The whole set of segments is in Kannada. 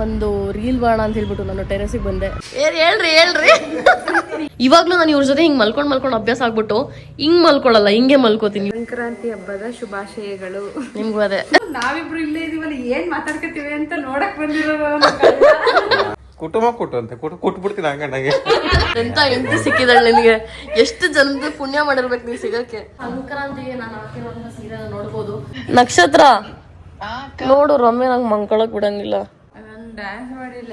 ಒಂದು ರೀಲ್ ಮಾಡೋಣ ಅಂತ ಹೇಳ್ಬಿಟ್ಟು ನಾನು ಟೆರೆಸಿಗೆ ಬಂದೆ. ಹೇಳ್ರಿ ಇವಾಗ್ಲೂ ನಾನು ಇವ್ರ ಜೊತೆ ಹಿಂಗ್ ಮಲ್ಕೊಂಡ್ ಅಭ್ಯಾಸ ಆಗ್ಬಿಟ್ಟು ಹಿಂಗ್ ಮಲ್ಕೊಳ್ಳಲ್ಲ, ಹಿಂಗೆ ಮಲ್ಕೋತೀನಿ. ಸಂಕ್ರಾಂತಿ ಹಬ್ಬದ ಶುಭಾಶಯಗಳು ನಿಮ್ಗೂ ಅದೇ. ನಾವಿಬ್ರು ಇಲ್ಲೇ ಇದೀವಲ್ಲ, ಏನ್ ಮಾತಾಡ್ಕತೀವಿ ಅಂತ ನೋಡಕ್ ಬಂದಿರೋ ಕುಟುಂಬ ಅಂತ ಕೊಟ್ಬಿಡ್ತೀನಿ ಹಂಗಂಡಂಗೆ. ಎಂತ ಹೆಂಡತಿ ಸಿಕ್ಕಿದಳು ನಿನಗೆ. ಎಷ್ಟು ಜನದ ಪುಣ್ಯ ಮಾಡಿರ್ಬೇಕು ನೀವ್ ಸಿಗಕ್ಕೆ. ಸಂಕ್ರಾಂತಿಗೆ ನಾನು ಹಾಕಿರೋಂಥ ಸೀರೆ ನೋಡ್ಬೋದು. ನಕ್ಷತ್ರ ನೋಡು, ರಮ್ಯ ನಂಗೆ ಮಂಕೊಳಕ್ ಬಿಡಂಗಿಲ್ಲ. ಡ್ಯಾನ್ಸ್ ಮಾಡಿಲ್ಲ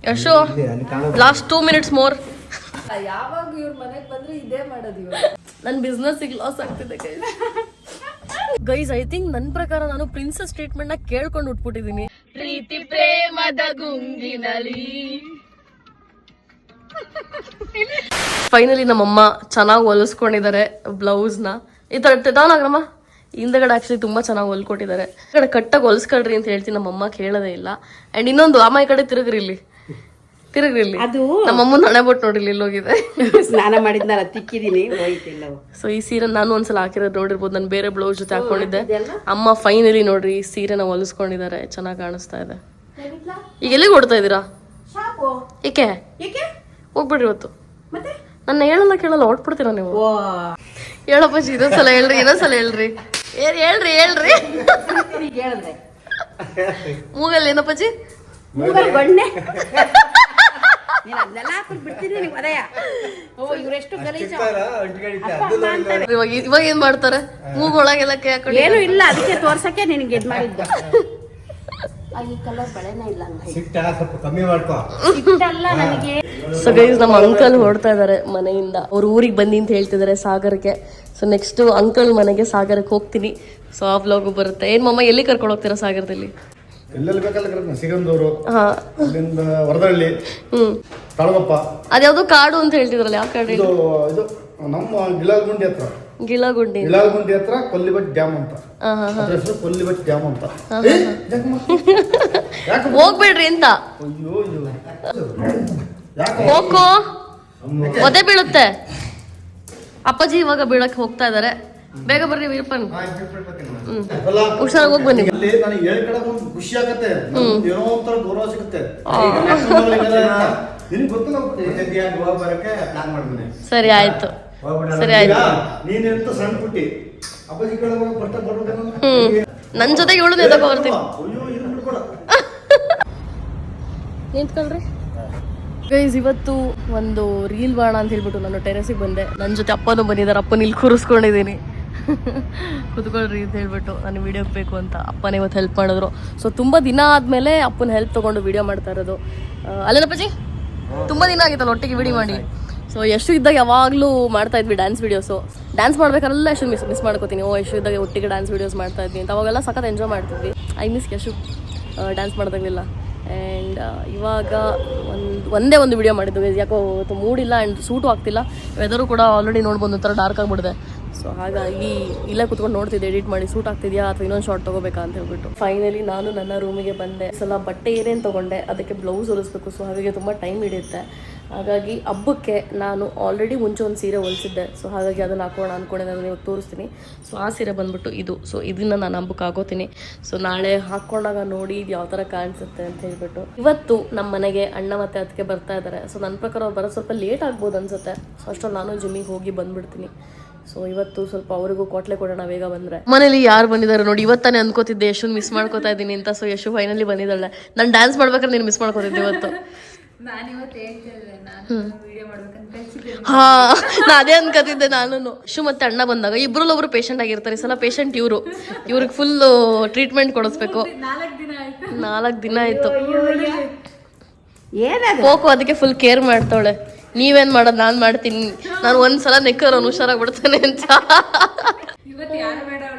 ಯಶೋ ಲಾಸ್ಟ್ 2 minutes ಮೋರ್. ಯಾವಾಗ ಇವ್ರ ಮನೆಗ್ ಬಂದ್ರೆ ಇದೇ ಮಾಡೋದು. ನನ್ ಬಿಸ್ನೆಸ್ ಲಾಸ್ ಆಗ್ತಿದೆ ಗೈಸ್. ಐ ಥಿಂಕ್ ನನ್ ಪ್ರಕಾರ ನಾನು ಪ್ರಿನ್ಸಸ್ ಟ್ರೀಟ್ಮೆಂಟ್ ನ ಕೇಳ್ಕೊಂಡು ಉಟ್ಬಿಟ್ಟಿದೀನಿ. ಪ್ರೀತಿ ಪ್ರೇಮದ ಗುಂಗಿನಲ್ಲಿ. ಫೈನಲಿ ನಮ್ಮಮ್ಮ ಚೆನ್ನಾಗಿ ಹೊಲಿಸ್ಕೊಂಡಿದ್ದಾರೆ ಬ್ಲೌಸ್ ನ. ಈ ತರ ತಾನಾಗ್ರಮ್ಮ ಹಿಂದಗಡೆ ಆಕ್ಚುಲಿ ತುಂಬಾ ಚೆನ್ನಾಗಿ ಹೊಲ್ಕೊಟ್ಟಿದ್ದಾರೆ. ಈ ಕಡೆ ಕಟ್ಟಾಗಿ ಹೊಲ್ಸ್ಕೊಳ್ರಿ ಅಂತ ಹೇಳ್ತೀನಿ, ನಮ್ಮಮ್ಮ ಕೇಳೋದೇ ಇಲ್ಲ. ಅಂಡ್ ಇನ್ನೊಂದು ಅಮ್ಮ ಈ ಕಡೆ ತಿರುಗ್ರಿ ಇಲ್ಲಿ. ಅದು ನಮ್ಮಮ್ಮನ ಹಣೆ ಬಿಟ್ಟು ನೋಡಿಲ್ಲ ಇಲ್ಲೋಗಿದೆ. ಸ್ನಾನ ಮಾಡಿದ್ನಲ್ಲ ತಿಕ್ಕಿದೀನಿ, ಹೋಯ್ತಿಲ್ಲ. ಸೊ ಈ ಸೀರೆ ನಾನು ಒಂದ್ಸಲ ಹಾಕಿರೋದು ನೋಡಿರ್ಬೋದು. ನಾನು ಬೇರೆ ಬ್ಲೌಸ್ ಜೊತೆ ಹಾಕೊಂಡಿದ್ದೆ. ಅಮ್ಮ ಫೈನಲಿ ನೋಡ್ರಿ ಈ ಸೀರೆನ ಹೊಲಿಸ್ಕೊಂಡಿದ್ದಾರೆ, ಚೆನ್ನಾಗಿ ಕಾಣಿಸ್ತಾ ಇದೆ. ಈಗ ಎಲ್ಲಿಗೆ ಓಡ್ತಾ ಇದ್ದೀರಾ? ಏಕೆ ಹೋಗ್ಬಿಡ್ರಿ ಇವತ್ತು. ನನ್ನ ಹೇಳಲ್ಲ ಕೇಳಲ್ಲ ಓಡ್ಬಿಡ್ತೀರಾ ನೀವು? ಹೇಳಪ್ಪಾಜಿ ಇನ್ನೊಂದ್ಸಲ ಹೇಳ್ರಿ. ಹೇಳ್ರಿ ಮೂಗಲ್ಲಿ ಏನಪ್ಪಾಜಿ? ಇವಾಗ ಏನ್ ಮಾಡ್ತಾರೆ? ಮೂಗೊಳಗೆಲ್ಲ ಏನು ಇಲ್ಲ, ಅದಕ್ಕೆ ತೋರ್ಸಕ್ಕೆ ನಿನಗೆ ಇದ್ ಮಾಡಿದ್ದು. ಈ ಕಲರ್ ಬಳೆನೇ ಇಲ್ಲ ನನಗೆ. ಸೊ ಗೈಸ್, ನಮ್ಮ ಅಂಕಲ್ ಹೊರಡ್ತಾ ಇದಾರೆ ಮನೆಯಿಂದ. ಅವ್ರ ಊರಿಗೆ ಬಂದಿ ಅಂತ ಹೇಳ್ತಿದಾರೆ, ಸಾಗರಕ್ಕೆ. ಸೊ ನೆಕ್ಸ್ಟ್ ಅಂಕಲ್ ಮನೆಗೆ ಸಾಗರಕ್ಕೆ ಹೋಗ್ತೀನಿ. ಸೊ ಆ ವ್ಲಾಗು ಬರುತ್ತೆ. ಏನ್ ಮಮ್ಮ ಎಲ್ಲಿ ಕರ್ಕೊಂಡು ಹೋಗ್ತೀರಾ ಸಾಗರದಲ್ಲಿ? ಎಲ್ಲೆಲ್ಲಿ ಬೇಕಲ್ಲ, ಸಿಗಂದೂರು, ಅಲ್ಲಿಂದ ವರದಹಳ್ಳಿ, ತಾಳಗಪ್ಪ. ಅದ್ಯಾವ್ದು ಕಾಡು ಅಂತ ಹೇಳ್ತಿದ್ರಲ್ಲ, ಯಾವ ಕಾಡು? ಇದು ನಮ್ಮ ಗಿಳಗುಂಡಿ ಹತ್ರ. ಗಿಳಗುಂಡಿ ಹತ್ರ ಕೊಲ್ಲಿಬಟ್ ಡ್ಯಾಮ್ ಅಂತ. ಹೆಸರು ಕೊಲ್ಲಿಬಟ್ ಡ್ಯಾಮ್ ಅಂತ. ಹೋಗ್ಬೇಡ್ರಿ ಅಂತ. ಹೋಗೋ ಒದೆ ಬೀಳುತ್ತೆ. ಅಪ್ಪಾಜಿ ಇವಾಗ ಬೀಳಕ್ಕೆ ಹೋಗ್ತಾ ಇದಾರೆ. ಬೇಗ ಬರ್ರಿ ವೀರಪ್ಪನ್. ಹುಷಾರಾಗಿ ಹೋಗಿ ಬನ್ನಿ. ನನಗೆ ಹೇಳ್ಕೊಳಕ್ ಒಂದು ಖುಷಿ ಆಗತ್ತೆ, ಏನೋ ಒಂಥರ ಗೌರವ ಸಿಗುತ್ತೆ. ಸರಿ ಆಯ್ತು. ನೀನೆಂತ ಸಣ್ಣ ಪುಟ್ಟಿ ಅಪ್ಪಾಜಿ ನನ್ ಜೊತೆಗೆ ಇವಳು ಎದಕ್ಕೆ ಬರ್ತೀನಿ. ನಿಂತ್ಕೊಳ್ರಿ ಗೈಸ್. ಇವತ್ತು ಒಂದು ರೀಲ್ ಮಾಡೋಣ ಅಂತ ಹೇಳ್ಬಿಟ್ಟು ನಾನು ಟೆರೆಸಿಗೆ ಬಂದೆ. ನನ್ನ ಜೊತೆ ಅಪ್ಪನೂ ಬಂದಿದ್ದಾರೆ. ಅಪ್ಪನ ಇಲ್ಲಿ ಕೂರಿಸ್ಕೊಂಡಿದ್ದೀನಿ. ಕುತ್ಕೊಳ್ರಿ ಅಂತ ಹೇಳ್ಬಿಟ್ಟು ನಾನು ವಿಡಿಯೋಗೆ ಬೇಕು ಅಂತ. ಅಪ್ಪನೇ ಇವತ್ತು ಹೆಲ್ಪ್ ಮಾಡಿದ್ರು. ಸೊ ತುಂಬ ದಿನ ಆದಮೇಲೆ ಅಪ್ಪನ ಹೆಲ್ಪ್ ತೊಗೊಂಡು ವಿಡಿಯೋ ಮಾಡ್ತಾ ಇರೋದು. ಅಲ್ಲೇನಪ್ಪಾಜಿ? ತುಂಬ ದಿನ ಆಗಿತ್ತಲ್ಲ ಒಟ್ಟಿಗೆ ವಿಡಿಯೋ ಮಾಡಿ. ಸೊ ಯಶು ಇದ್ದಾಗ ಯಾವಾಗಲೂ ಮಾಡ್ತಾ ಇದ್ವಿ ಡ್ಯಾನ್ಸ್ ವೀಡಿಯೋಸು. ಡ್ಯಾನ್ಸ್ ಮಾಡ್ಬೇಕಾರೆಲ್ಲ ಯಶು ಮಿಸ್ ಮಾಡ್ಕೋತೀನಿ. ಯಶು ಇದ್ದಾಗ ಒಟ್ಟಿಗೆ ಡ್ಯಾನ್ಸ್ ವೀಡಿಯೋಸ್ ಮಾಡ್ತಾ ಇದ್ವಿ ಅಂತ. ಅವಾಗೆಲ್ಲ ಸಖತ್ ಎಂಜಾಯ್ ಮಾಡ್ತಿದ್ವಿ. I miss Yashu dance and ಇವಾಗ ಒಂದೇ ಒಂದು ವಿಡಿಯೋ ಮಾಡಿದ್ದು. ಯಾಕೋ ಮೂಡಿಲ್ಲ ಆ್ಯಂಡ್ ಸೂಟು ಆಗ್ತಿಲ್ಲ. ವೆದರು ಕೂಡ ಆಲ್ರೆಡಿ ನೋಡ್ಬೋದು ಒಂಥರ ಡಾರ್ಕ್ ಆಗಿಬಿಡಿದೆ. ಸೊ ಹಾಗಾಗಿ ಇಲ್ಲೇ ಕುತ್ಕೊಂಡು ನೋಡ್ತಿದ್ದೆ ಎಡಿಟ್ ಮಾಡಿ ಸೂಟ್ ಆಗ್ತಿದೆಯಾ ಅಥವಾ ಇನ್ನೊಂದು ಶಾರ್ಟ್ ತೊಗೋಬೇಕಾ ಅಂತ ಹೇಳ್ಬಿಟ್ಟು. ಫೈನಲಿ ನಾನು ನನ್ನ ರೂಮಿಗೆ ಬಂದೆ. ಸಲ ಬಟ್ಟೆ ಏನೇನು ತೊಗೊಂಡೆ, ಅದಕ್ಕೆ ಬ್ಲೌಸ್ ಹೊಲಿಸ್ಬೇಕು. ಸೊ ಹಾಗಾಗಿ ತುಂಬ ಟೈಮ್ ಹಿಡಿಯುತ್ತೆ. ಹಾಗಾಗಿ ಹಬ್ಬಕ್ಕೆ ನಾನು ಆಲ್ರೆಡಿ ಮುಂಚೆ ಒಂದು ಸೀರೆ ಹೊಲಿಸಿದ್ದೆ. ಸೊ ಹಾಗಾಗಿ ಅದನ್ನು ಹಾಕೋಣ ಅಂದ್ಕೊಂಡೆ. ನಾನು ಇವಾಗ ತೋರಿಸ್ತೀನಿ. ಸೊ ಆ ಸೀರೆ ಬಂದ್ಬಿಟ್ಟು ಇದು. ಸೊ ಇದನ್ನು ನಾನು ಹಬ್ಬಕ್ಕೆ ಹಾಕೋತೀನಿ. ಸೊ ನಾಳೆ ಹಾಕ್ಕೊಂಡಾಗ ನೋಡಿ ಇದು ಯಾವ ಥರ ಕಾಣಿಸುತ್ತೆ ಅಂತ ಹೇಳ್ಬಿಟ್ಟು. ಇವತ್ತು ನಮ್ಮ ಮನೆಗೆ ಅಣ್ಣ ಮತ್ತು ಅದಕ್ಕೆ ಬರ್ತಾ ಇದ್ದಾರೆ. ಸೊ ನನ್ನ ಪ್ರಕಾರ ಅವ್ರು ಬರೋದು ಸ್ವಲ್ಪ ಲೇಟ್ ಆಗ್ಬೋದು ಅನ್ಸುತ್ತೆ. ಸೊ ಅಷ್ಟೊಂದು ನಾನು ಜಿಮ್ಮಿಗೆ ಹೋಗಿ ಬಂದ್ಬಿಡ್ತೀನಿ. ಸೊ ಇವತ್ತು ಸ್ವಲ್ಪ ಅವ್ರಿಗೂ ಕೊಟ್ಲೆ ಕೊಡೋಣ ಬೇಗ ಬಂದರೆ. ಮನೇಲಿ ಯಾರು ಬಂದಿದ್ದಾರೆ ನೋಡಿ. ಇವತ್ತಾನೆ ಅನ್ಕೋತಿದ್ದೆ ಯಶುನ್ ಮಿಸ್ ಮಾಡ್ಕೋತಾ ಇದ್ದೀನಿ ಅಂತ. ಸೊ ಯಶು ಫೈನಲಿ ಬಂದಿದ್ದಾಳೆ. ನಾನು ಡ್ಯಾನ್ಸ್ ಮಾಡ್ಬೇಕಾದ್ರೆ ನೀನು ಮಿಸ್ ಮಾಡ್ಕೋತಿದ್ದೆ ಇವತ್ತು. ನಾ ಅದೇ ಅನ್ಕೋತಿದ್ದೆ ನಾನು. ಯಶು ಮತ್ತೆ ಅಣ್ಣ ಬಂದಾಗ ಇಬ್ರಲ್ಲೊಬ್ರು ಪೇಷಂಟ್ ಆಗಿರ್ತಾರೆ. ಈ ಸಲ ಪೇಷಂಟ್ ಇವ್ರಿಗೆ ಫುಲ್ ಟ್ರೀಟ್ಮೆಂಟ್ ಕೊಡಿಸ್ಬೇಕು. 4 ದಿನ ಆಯ್ತು. ಹೋಗು ಅದಕ್ಕೆ ಫುಲ್ ಕೇರ್ ಮಾಡ್ತಾವಳೆ. ನೀವೇನ್ ಮಾಡೋದು? ನಾನು ಮಾಡ್ತೀನಿ. ನಾನು ಒಂದ್ಸಲ ನೆಕ್ಕರ್ ಅವ್ನು ಹುಷಾರಾಗ್ಬಿಡ್ತಾನೆ ಅಂತ.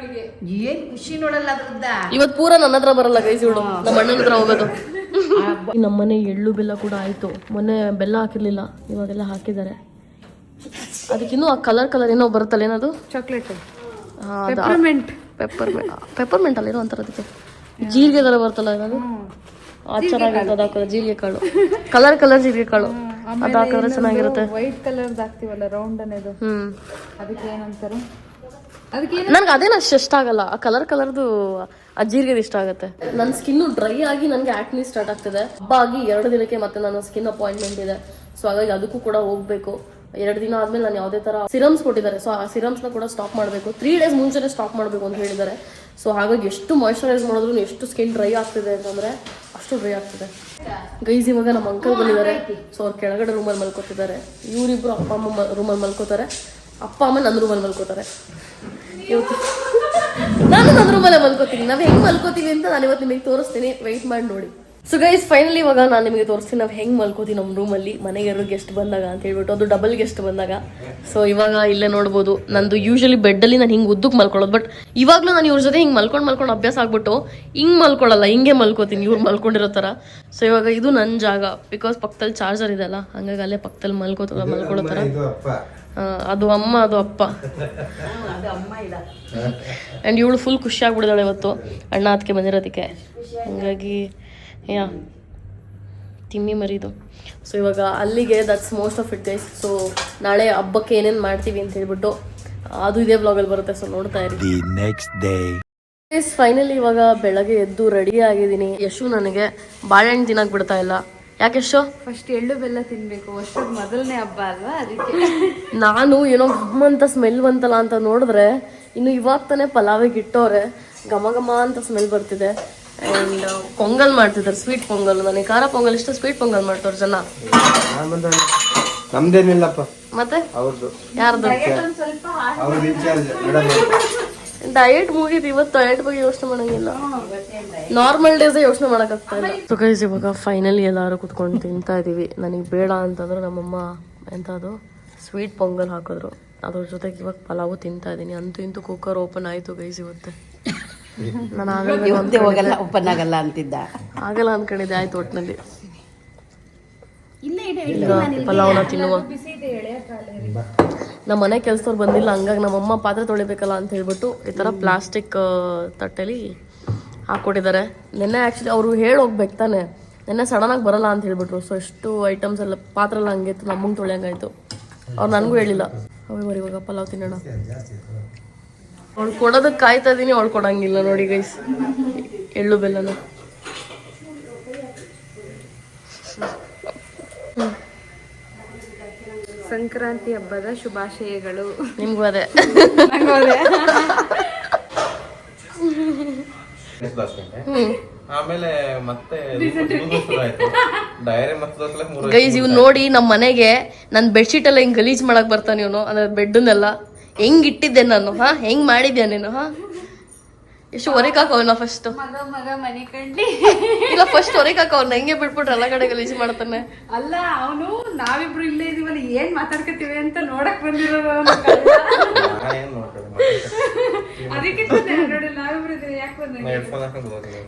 ಇವತ್ತು ಪೂರ ನನ್ನ ಹತ್ರ ಬರಲ್ಲ ಗೈಸ್. ಇವಳು ನಮ್ಮ ಅಣ್ಣನ ಹತ್ರ ಹೋಗೋದು. ನಮ್ಮನೆ ಎಳ್ಳು ಬೆಲ್ಲ ಕೂಡ ಆಯ್ತು. ಮೊನ್ನೆ ಬೆಲ್ಲ ಹಾಕಿರ್ಲಿಲ್ಲ, ಇವಾಗೆಲ್ಲ ಹಾಕಿದ್ದಾರೆ. ಅದಕ್ಕಿನ್ನೂ ಆ ಕಲರ್ ಏನೋ ಬರುತ್ತಲ್ಲ, ಏನದು? ಚಾಕ್ಲೇಟ್, ಪೆಪ್ಪರ್ಮೆಂಟ್ ಅಲ್ಲ ಏನೋ ಅಂತಾರೆ ಅದಕ್ಕೆ. ಜೀರಿಗೆ ತರ ಬರ್ತಲ್ಲ ಏನದು? ಅದು ಚೆನ್ನಾಗಿರ್ತದೆ. ಅದು ಹಾಕೋದು ಜೀರಿಗೆ ಕಾಳು, ಕಲರ್ ಜೀರಿಗೆ ಕಾಳು. ಅದು ಹಾಕಿದ್ರೆ ಚೆನ್ನಾಗಿರುತ್ತೆ. ವೈಟ್ ಕಲರ್ ಹಾಕ್ತಿವಲ್ಲ ರೌಂಡ್ ಅನ್ನೋದು, ಅದಕ್ಕೆ ಏನಂತಾರೆ? ನನ್ಗೆ ಅದೇನು ಅಷ್ಟು ಇಷ್ಟ ಆಗಲ್ಲ. ಆ ಕಲರ್ದು ಅಜ್ಜಿಗೆ ಇಷ್ಟ ಆಗುತ್ತೆ. ನನ್ನ ಸ್ಕಿನ್ನು ಡ್ರೈ ಆಗಿ ನನಗೆ ಆಕ್ನಿ ಸ್ಟಾರ್ಟ್ ಆಗ್ತಿದೆ. ಹಬ್ಬ ಆಗಿ 2 ದಿನಕ್ಕೆ ಮತ್ತೆ ನನ್ನ ಸ್ಕಿನ್ ಅಪಾಯಿಂಟ್ಮೆಂಟ್ ಇದೆ. ಸೊ ಹಾಗಾಗಿ ಅದಕ್ಕೂ ಕೂಡ ಹೋಗ್ಬೇಕು. 2 ದಿನ ಆದ್ಮೇಲೆ ನಾನು ಯಾವುದೇ ತರ ಸಿರಮ್ಸ್ ಕೊಟ್ಟಿದ್ದಾರೆ. ಸೊ ಆ ಸಿರಮ್ಸ್ನ ಕೂಡ ಸ್ಟಾಪ್ ಮಾಡಬೇಕು. 3 ಡೇಸ್ ಮುಂಚೆನೇ ಸ್ಟಾಪ್ ಮಾಡಬೇಕು ಅಂತ ಹೇಳಿದ್ದಾರೆ. ಸೊ ಹಾಗಾಗಿ ಎಷ್ಟು ಮಾಯ್ಶ್ಚರೈಸ್ ಮಾಡಿದ್ರು ಎಷ್ಟು ಸ್ಕಿನ್ ಡ್ರೈ ಆಗ್ತಿದೆ ಅಂತಂದ್ರೆ ಅಷ್ಟು ಡ್ರೈ ಆಗ್ತಿದೆ. ಗೈಸ್ ಇವಾಗ ನಮ್ಮ ಅಂಕಲ್ ಬಂದಿದ್ದಾರೆ. ಸೊ ಅವ್ರು ಕೆಳಗಡೆ ರೂಮಲ್ಲಿ ಮಲ್ಕೋತಿದ್ದಾರೆ. ಇವರಿಬ್ರು ಅಪ್ಪ ಅಮ್ಮ ರೂಮಲ್ಲಿ ಮಲ್ಕೋತಾರೆ. ಅಪ್ಪ ಅಮ್ಮ ನನ್ನ ರೂಮಲ್ಲಿ ಮಲ್ಕೋತಾರೆ. ಇವತ್ತು ನಾನು ನನ್ನ ರೂಮಲ್ಲೇ ಮಲ್ಕೋತೀನಿ. ನಾವು ಹೆಂಗ್ ಮಲ್ಕೋತೀವಿ ಅಂತ ನಾನು ಇವತ್ತು ನಿಮಗೆ ತೋರಿಸ್ತೀನಿ. ವೆಯ್ಟ್ ಮಾಡಿ ನೋಡಿ. ಸೊ ಗೈಸ್ ಫೈನಲಿ ಇವಾಗ ನಾನು ನಿಮಗೆ ತೋರಿಸ್ತೀನಿ ನಾವು ಹೆಂಗ್ ಮಲ್ಕೋತೀವಿ ನಮ್ಮ ರೂಮಲ್ಲಿ ಮನೆಗೆ 2 ಗೆಸ್ಟ್ ಬಂದಾಗ ಅಂತ ಹೇಳ್ಬಿಟ್ಟು. ಅದು ಡಬಲ್ ಗೆಸ್ಟ್ ಬಂದಾಗ. ಸೊ ಇವಾಗ ಇಲ್ಲೇ ನೋಡ್ಬೋದು ನಂದು ಯೂಶಲಿ ಬೆಡ್ಡಲ್ಲಿ ನಾನು ಹಿಂಗೆ ಉದ್ದಕ್ಕೆ ಮಲ್ಕೊಳ್ಳೋದು. ಬಟ್ ಇವಾಗಲೂ ನಾನು ಇವ್ರ ಜೊತೆ ಹಿಂಗೆ ಮಲ್ಕೊಂಡು ಅಭ್ಯಾಸ ಆಗ್ಬಿಟ್ಟು ಹಿಂಗೆ ಮಲ್ಕೊಳ್ಳಲ್ಲ, ಹಿಂಗೆ ಮಲ್ಕೋತೀನಿ ಇವ್ರು ಮಲ್ಕೊಂಡಿರೋ ಥರ. ಸೊ ಇವಾಗ ಇದು ನನ್ನ ಜಾಗ. ಬಿಕಾಸ್ ಪಕ್ಕದಲ್ಲಿ ಚಾರ್ಜರ್ ಇದೆಲ್ಲ, ಹಂಗಾಗಿ ಅಲ್ಲೇ ಪಕ್ಕದಲ್ಲಿ ಮಲ್ಕೊಳ್ಳೋ ಥರ. ಅದು ಅಮ್ಮ, ಅದು ಅಪ್ಪ. ಆ್ಯಂಡ್ ಇವಳು ಫುಲ್ ಖುಷಿ ಆಗ್ಬಿಡಿದಾಳೆ ಇವತ್ತು ಅಣ್ಣ ಅದಕ್ಕೆ ಬಂದಿರೋದಕ್ಕೆ. ಹಂಗಾಗಿ ಯಾ ತಿಮ್ಮಿ ಮರಿದು. ಸೊ ಇವಾಗ ಅಲ್ಲಿಗೆ that's most of it guys. So ನಾಳೆ ಹಬ್ಬಕ್ಕೆ ಏನೇನು ಮಾಡ್ತೀವಿ ಅಂತ ಹೇಳ್ಬಿಟ್ಟು ಅದು ಇದೇ ಬ್ಲಾಗಲ್ಲಿ ಬರುತ್ತೆ. ಸೊ ನೋಡ್ತಾ ಇರಿ. ನೆಕ್ಸ್ಟ್ ಡೇ ಫೈನಲಿ ಇವಾಗ ಬೆಳಗ್ಗೆ ಎದ್ದು ರೆಡಿ ಆಗಿದ್ದೀನಿ. ಯಶು ನನಗೆ ಬಾಳೆಹಣ್ಣು ತಿನ್ನಕ್ ಬಿಡ್ತಾ ಇಲ್ಲ. ಯಾಕೆ ಯಶು? ಫಸ್ಟ್ ಎಳ್ಳು ಬೆಲ್ಲ ತಿನ್ಬೇಕು. ವರ್ಷದ ಮೊದಲನೇ ಹಬ್ಬ ಅಲ್ವಾ, ಅದಕ್ಕೆ. ನಾನು ಏನೋ ಘಮ್ಮಂತ ಸ್ಮೆಲ್ ಬಂತಲ್ಲ ಅಂತ ನೋಡಿದ್ರೆ ಇನ್ನು ಇವಾಗ ತಾನೇ ಪಲಾವಿಗೆ ಇಟ್ಟವ್ರೆ. ಘಮ ಘಮ ಅಂತ ಸ್ಮೆಲ್ ಬರ್ತಿದೆ. ಆ್ಯಂಡ್ ಪೊಂಗಲ್ ಮಾಡ್ತಿದ್ದಾರೆ, ಸ್ವೀಟ್ ಪೊಂಗಲ್. ನನಗೆ ಖಾರ ಪೊಂಗಲ್ ಇಷ್ಟ, ಸ್ವೀಟ್ ಪೊಂಗಲ್ ಮಾಡ್ತಾರೆ ಜನ. ನಮ್ದೇನಿಲ್ಲಪ್ಪ, ಮತ್ತೆ ಅವ್ರದ್ದು. ಯಾರ್ದು? ಡಯಟ್ ಮುಗಿದು ಇವತ್ತು ಡಯಟ್ ಬಗ್ಗೆ ಯೋಚನೆ ಮಾಡಂಗಿಲ್ಲ. ನಾರ್ಮಲ್ ಡೇಸ್ ಯೋಚನೆ ಮಾಡಕ್ಕಾಗ್ತಾ ಇಲ್ಲ. ಸೊ ಗೈಸ್ ಇವಾಗ ಫೈನಲಿ ಎಲ್ಲರೂ ಕುತ್ಕೊಂಡು ತಿಂತಾ ಇದೀವಿ. ನನಗೆ ಬೇಡ ಅಂತಂದ್ರೆ ನಮ್ಮಮ್ಮ ಎಂಥದ್ದು ಸ್ವೀಟ್ ಪೊಂಗಲ್ ಹಾಕಿದ್ರು. ಅದ್ರ ಜೊತೆಗೆ ಇವಾಗ ಪಲಾವು ತಿಂತಾ ಇದ್ದೀನಿ. ಅಂತೂ ಇಂತೂ ಕುಕ್ಕರ್ ಓಪನ್ ಆಯಿತು ಗೈಸ್ ಇವತ್ತು. ನಾನು ಓಪನ್ ಆಗಲ್ಲ ಅಂತಿದ್ದ, ಆಗಲ್ಲ ಅನ್ಕೊಂಡಿದ್ದೆ. ಆಯ್ತು ಒಟ್ಟಿನಲ್ಲಿ ಈಗ ಪಲಾವ್ನ ತಿನ್ನುವ. ನಮ್ಮ ಮನೆ ಕೆಲಸದವ್ರು ಬಂದಿಲ್ಲ, ಹಂಗಾಗಿ ನಮ್ಮಮ್ಮ ಪಾತ್ರೆ ತೊಳಿಬೇಕಲ್ಲ ಅಂತ ಹೇಳ್ಬಿಟ್ಟು ಈ ಥರ ಪ್ಲಾಸ್ಟಿಕ್ ತಟ್ಟೆಲಿ ಹಾಕ್ಕೊಟ್ಟಿದ್ದಾರೆ. ನೆನ್ನೆ ಆ್ಯಕ್ಚುಲಿ ಅವರು ಹೋಗ್ಬೇಕು ತಾನೆ, ನೆನ್ನೆ ಸಡನ್ನಾಗಿ ಬರಲ್ಲ ಅಂತ ಹೇಳ್ಬಿಟ್ರು. ಸೊ ಎಷ್ಟು ಐಟಮ್ಸ್ ಎಲ್ಲ ಪಾತ್ರೆ ಎಲ್ಲ ಹಂಗಿತ್ತು, ನಮ್ಮಂಗೆ ತೊಳೆಯಂಗಾಯ್ತು. ಅವ್ರು ನನಗೂ ಹೇಳಿಲ್ಲ. ಅವೇ ಬರೀ ಇವಾಗ ಪಲಾವ್ ತಿನ್ನೋಣ. ಅವಳು ಕೊಡೋದಕ್ಕೆ ಕಾಯ್ತಾ ಇದ್ದೀನಿ, ಅವಳು ಕೊಡಂಗಿಲ್ಲ ನೋಡಿ ಗೈಸ್ ಎಳ್ಳು ಬೆಲ್ಲನ. ಸಂಕ್ರಾಂತಿ ಹಬ್ಬದ ಶುಭಾಶಯಗಳು ನಿಮ್ಗೂ ಅದೇ. ಆಮೇಲೆ ಮತ್ತೆ ಡೈರಿ ಮತ್ತೆ ಗೈಸ್ ಇವ್ ನೋಡಿ ನಮ್ಮ ಮನೆಗೆ ನನ್ ಬೆಡ್ಶೀಟ್ ಎಲ್ಲ ಹಿಂಗ್ ಗಲೀಜ್ ಮಾಡಕ್ ಬರ್ತಾನೆ ಇವನು. ಅಂದ್ರೆ ಬೆಡ್ಡನ್ನೆಲ್ಲ ಹೆಂಗ್ ಇಟ್ಟಿದ್ದೆ ನಾನು, ಹೆಂಗ್ ಮಾಡಿದ್ಯಾ ನೀನು? ಎಷ್ಟು ಹೊರಗೆ ಹಾಕವನ್ನ ಫಸ್ಟ್ ಮಗ ಮನೆ ಕಂಡ್ಲಿ ಇಲ್ಲ, ಫಸ್ಟ್ ಹೊರಗೆ ಹಾಕವನ್ನ ಹೆಂಗೆ ಬಿಟ್ಬಿಟ್ರೆ ಎಲ್ಲ ಕಡೆ ಗಲೀಜ್ ಮಾಡ್ತಾನೆ. ಅಲ್ಲ ಅವನು ನಾವಿಬ್ರು ಇಲ್ಲೇ ಇದೀವಲ್ಲ ಏನ್ ಮಾತಾಡ್ಕತೀವಿ ಅಂತ ನೋಡಕ್ ಬಂದಿರೋದು. ಅದಕ್ಕೆ ನಾವಿಬ್ರು ಇದ್ರೆ ಯಾಕೆ ಬಂದ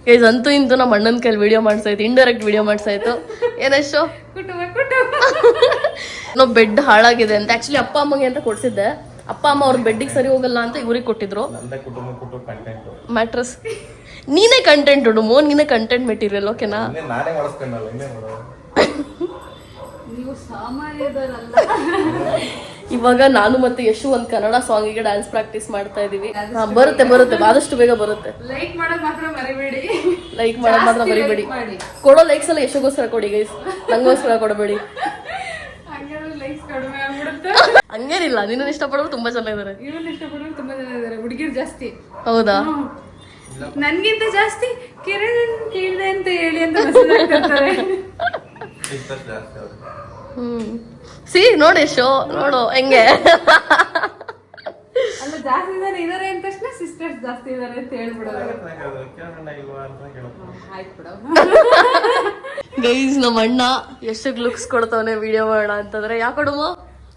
ಗೈಸ್ ಅಂತೂ ಇಂತೂ ನಮ್ಮ ಅಣ್ಣನ ಕೈಲಿ ವಿಡಿಯೋ ಮಾಡ್ಸಾಯ್ತು, ಇಂಡೈರೆಕ್ಟ್ ವಿಡಿಯೋ ಮಾಡ್ಸಾಯ್ತು. ಏನಷ್ಟು ಕುಟುಂಬ ನಾವು ಬೆಡ್ ಹಾಳಾಗಿದೆ ಅಂತ ಆಕ್ಚುಲಿ ಅಪ್ಪ ಅಮ್ಮಗೆ ಅಂತ ಕೊಡ್ಸಿದ್ದೆ. ಅಪ್ಪ ಅಮ್ಮ ಅವ್ರ ಬೆಡ್ಡಿಗೆ ಸರಿ ಹೋಗಲ್ಲ ಅಂತ ಇವ್ರಿಗೆ ಕೊಟ್ಟಿದ್ರು ಮ್ಯಾಟ್ರಸ್. ನೀನೇ ಕಂಟೆಂಟ್ ಉಡುಮೋ, ನೀನೇ ಕಂಟೆಂಟ್ ಮೆಟೀರಿಯಲ್. ಓಕೆನಾ? ನೀವು ಸಾಮಾನ್ಯದಲ್ಲ. ಇವಾಗ ನಾನು ಮತ್ತೆ ಯಶು ಒಂದು ಕನ್ನಡ ಸಾಂಗಿಗೆ ಡ್ಯಾನ್ಸ್ ಪ್ರಾಕ್ಟೀಸ್ ಮಾಡ್ತಾ ಇದೀವಿ. ಬರುತ್ತೆ ಆದಷ್ಟು ಬೇಗ ಬರುತ್ತೆ. ಲೈಕ್ ಮಾಡೋದು ಮಾತ್ರ ಮರಿಬೇಡಿ. ಲೈಕ್ ಮಾಡೋದು ಮಾತ್ರ ಮರಿಬೇಡಿ. ಕೊಡೋ ಲೈಕ್ಸ್ ಎಲ್ಲ ಯಶಗೋಸ್ಕರ ಕೊಡಿ ಗೈಸ್, ನಂಗೋಸ್ಕರ ಕೊಡಬೇಡಿ. ಹಂಗೇನಿಲ್ಲ, ನಿನ್ನ ಇಷ್ಟಪಡೋರು ತುಂಬಾ ಜನ ಇದಾರೆ. ಇವನ್ನ ಇಷ್ಟಪಡೋರು ತುಂಬಾ ಜನ ಇದಾರೆ. ಹುಡುಗಿರು ಜಾಸ್ತಿ. ಹೌದಾ? ನನ್ಗಿಂತ ಜಾಸ್ತಿ ಕಿರಣ್ ಕೇಳ್ದೆ ಅಂತ ಹೇಳಿ ಅಂತ ಮೆಸೇಜ್ ಹಾಕ್ತಿರ್ತಾರೆ. ಸಿ ನೋಡಿ ಶೋ ನೋಡು ಹೆಂಗೆ. ಅಲ್ಲ ಜಾಸ್ತಿ ಜನ ಇದಾರೆ ಅಂತ ತಕ್ಷಣ ಸಿಸ್ಟರ್ಸ್ ಜಾಸ್ತಿ ಇದಾರೆ ಅಂತ ಹೇಳ್ಬಿಡೋದು. ಆಯ್ತು ಬಿಡೋ. ಗೈಸ್ ನಮ್ಮ ಅಣ್ಣ ಎಷ್ಟಕ್ಕೆ ಲುಕ್ಸ್ ಕೊಡ್ತಾವನೆ ವಿಡಿಯೋ ಮಾಡೋಣ ಅಂತಂದ್ರೆ ಯಾಕೊಡುಮ